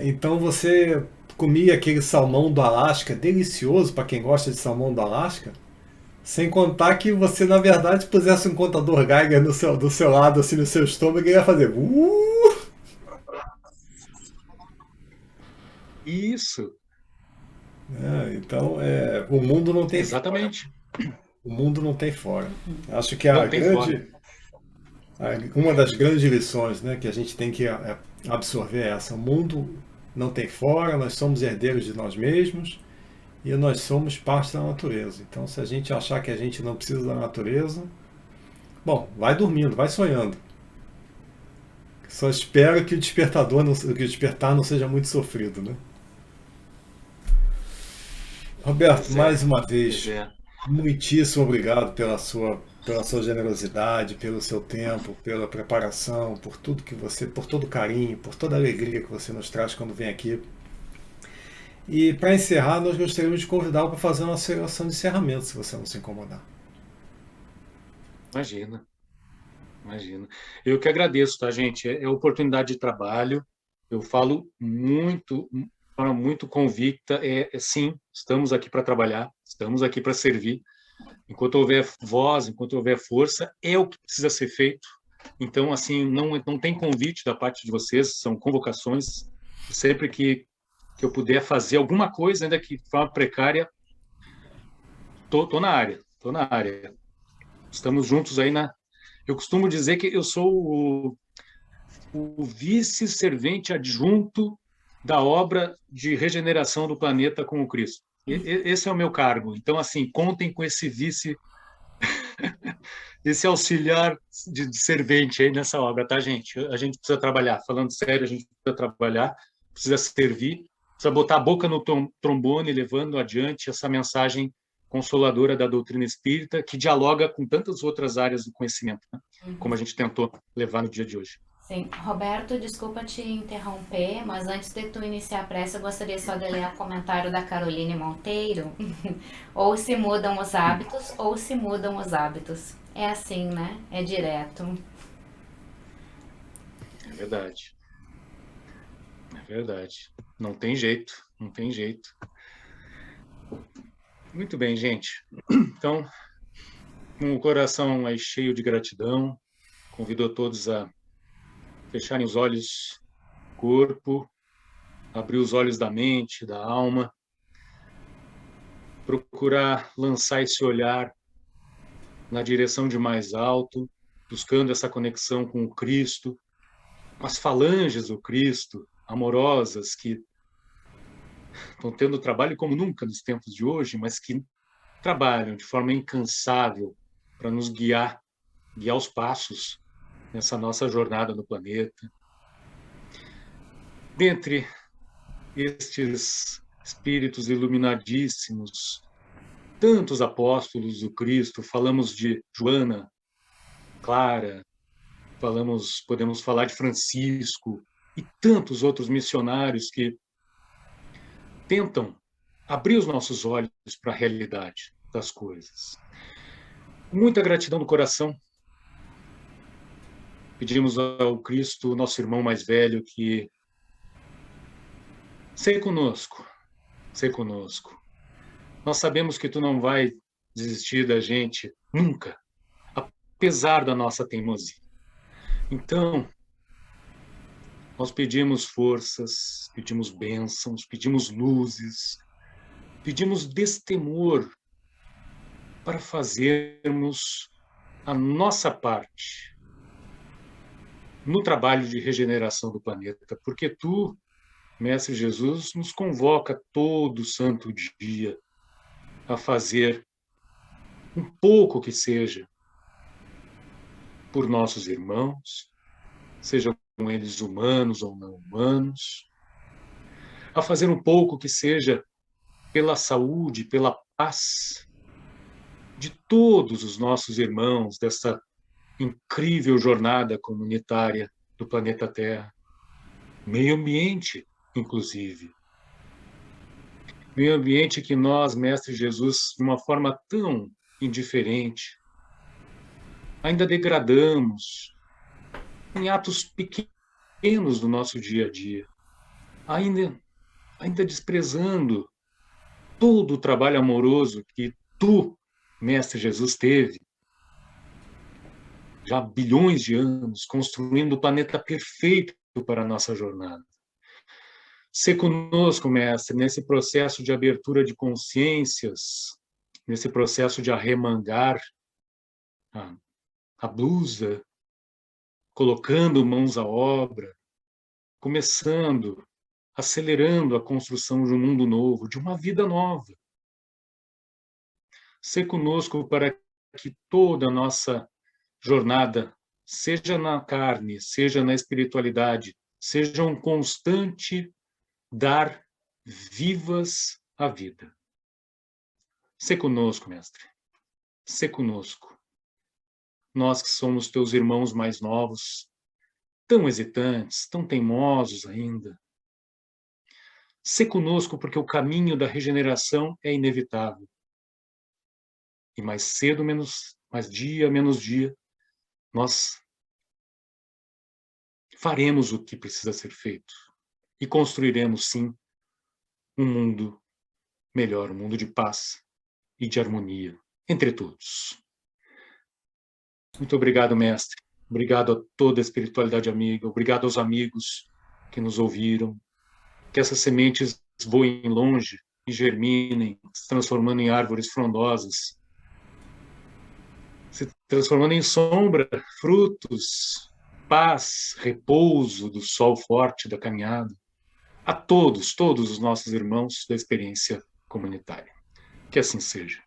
Então você comia aquele salmão do Alasca, delicioso para quem gosta de salmão do Alasca, sem contar que você, na verdade, pusesse um contador Geiger do seu lado, assim, no seu estômago, e ia fazer. Isso, Então, o mundo não tem fora. exatamente. O mundo não tem fora. Acho que Não tem fora. uma das grandes lições, né, que a gente tem que absorver é essa. O mundo não tem fora, nós somos herdeiros de nós mesmos e nós somos parte da natureza. Então, se a gente achar que a gente não precisa da natureza, bom, vai dormindo, vai sonhando. Só espero que que o despertar não seja muito sofrido, né? Roberto, Pois mais é, uma pois vez, é. muitíssimo obrigado pela sua generosidade, pelo seu tempo, pela preparação, por tudo que você, por todo o carinho, por toda a alegria que você nos traz quando vem aqui. E para encerrar, nós gostaríamos de convidá-lo para fazer uma oração de encerramento, se você não se incomodar. Imagina, imagina. Eu que agradeço, tá, gente? É oportunidade de trabalho. Eu falo muito, de forma muito convicta. Sim, estamos aqui para trabalhar, estamos aqui para servir. Enquanto houver voz, enquanto houver força, é o que precisa ser feito. Então, assim, não tem convite da parte de vocês, são convocações. Sempre que eu puder fazer alguma coisa, ainda que de forma precária, tô na área, tô na área. Estamos juntos aí na. Eu costumo dizer que eu sou o vice-servente adjunto da obra de regeneração do planeta com o Cristo. Esse é o meu cargo. Então, assim, contem com esse esse auxiliar de servente aí nessa obra, tá, gente? A gente precisa trabalhar. Falando sério, a gente precisa trabalhar, precisa servir, precisa botar a boca no trombone, levando adiante essa mensagem consoladora da doutrina espírita, que dialoga com tantas outras áreas do conhecimento, né? Como a gente tentou levar no dia de hoje. Sim, Roberto, desculpa te interromper, mas antes de tu iniciar a prece, eu gostaria só de ler o comentário da Caroline Monteiro. Ou se mudam os hábitos, ou se mudam os hábitos. É assim, né? É direto. É verdade. É verdade. Não tem jeito, não tem jeito. Muito bem, gente. Então, com o coração aí cheio de gratidão, convido a todos a fecharem os olhos, corpo, abrir os olhos da mente, da alma, procurar lançar esse olhar na direção de mais alto, buscando essa conexão com o Cristo, com as falanges do Cristo, amorosas, que estão tendo trabalho como nunca nos tempos de hoje, mas que trabalham de forma incansável para nos guiar os passos nessa nossa jornada no planeta. Dentre estes espíritos iluminadíssimos, tantos apóstolos do Cristo, falamos de Joana, Clara, podemos falar de Francisco e tantos outros missionários que tentam abrir os nossos olhos para a realidade das coisas. Muita gratidão do coração. Pedimos ao Cristo, nosso irmão mais velho, que seja conosco, seja conosco. Nós sabemos que tu não vai desistir da gente nunca, apesar da nossa teimosia. Então, nós pedimos forças, pedimos bênçãos, pedimos luzes, pedimos destemor para fazermos a nossa parte no trabalho de regeneração do planeta, porque tu, Mestre Jesus, nos convoca todo santo dia a fazer um pouco que seja por nossos irmãos, sejam eles humanos ou não humanos, a fazer um pouco que seja pela saúde, pela paz de todos os nossos irmãos dessa incrível jornada comunitária do planeta Terra, meio ambiente, inclusive. Meio ambiente que nós, Mestre Jesus, de uma forma tão indiferente, ainda degradamos em atos pequenos do nosso dia a dia, ainda desprezando todo o trabalho amoroso que tu, Mestre Jesus, teve já há bilhões de anos, construindo o planeta perfeito para a nossa jornada. Ser conosco, Mestre, nesse processo de abertura de consciências, nesse processo de arremangar a blusa, colocando mãos à obra, começando, acelerando a construção de um mundo novo, de uma vida nova. Ser conosco para que toda a nossa jornada, seja na carne, seja na espiritualidade, seja um constante dar vivas à vida. Sê conosco, Mestre. Sê conosco. Nós que somos teus irmãos mais novos, tão hesitantes, tão teimosos ainda. Sê conosco porque o caminho da regeneração é inevitável. E mais cedo, mais dia, menos dia, nós faremos o que precisa ser feito e construiremos, sim, um mundo melhor, um mundo de paz e de harmonia entre todos. Muito obrigado, Mestre. Obrigado a toda a espiritualidade amiga. Obrigado aos amigos que nos ouviram. Que essas sementes voem longe e germinem, se transformando em árvores frondosas, se transformando em sombra, frutos, paz, repouso do sol forte da caminhada. A todos os nossos irmãos da experiência comunitária. Que assim seja.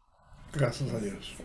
Graças a Deus.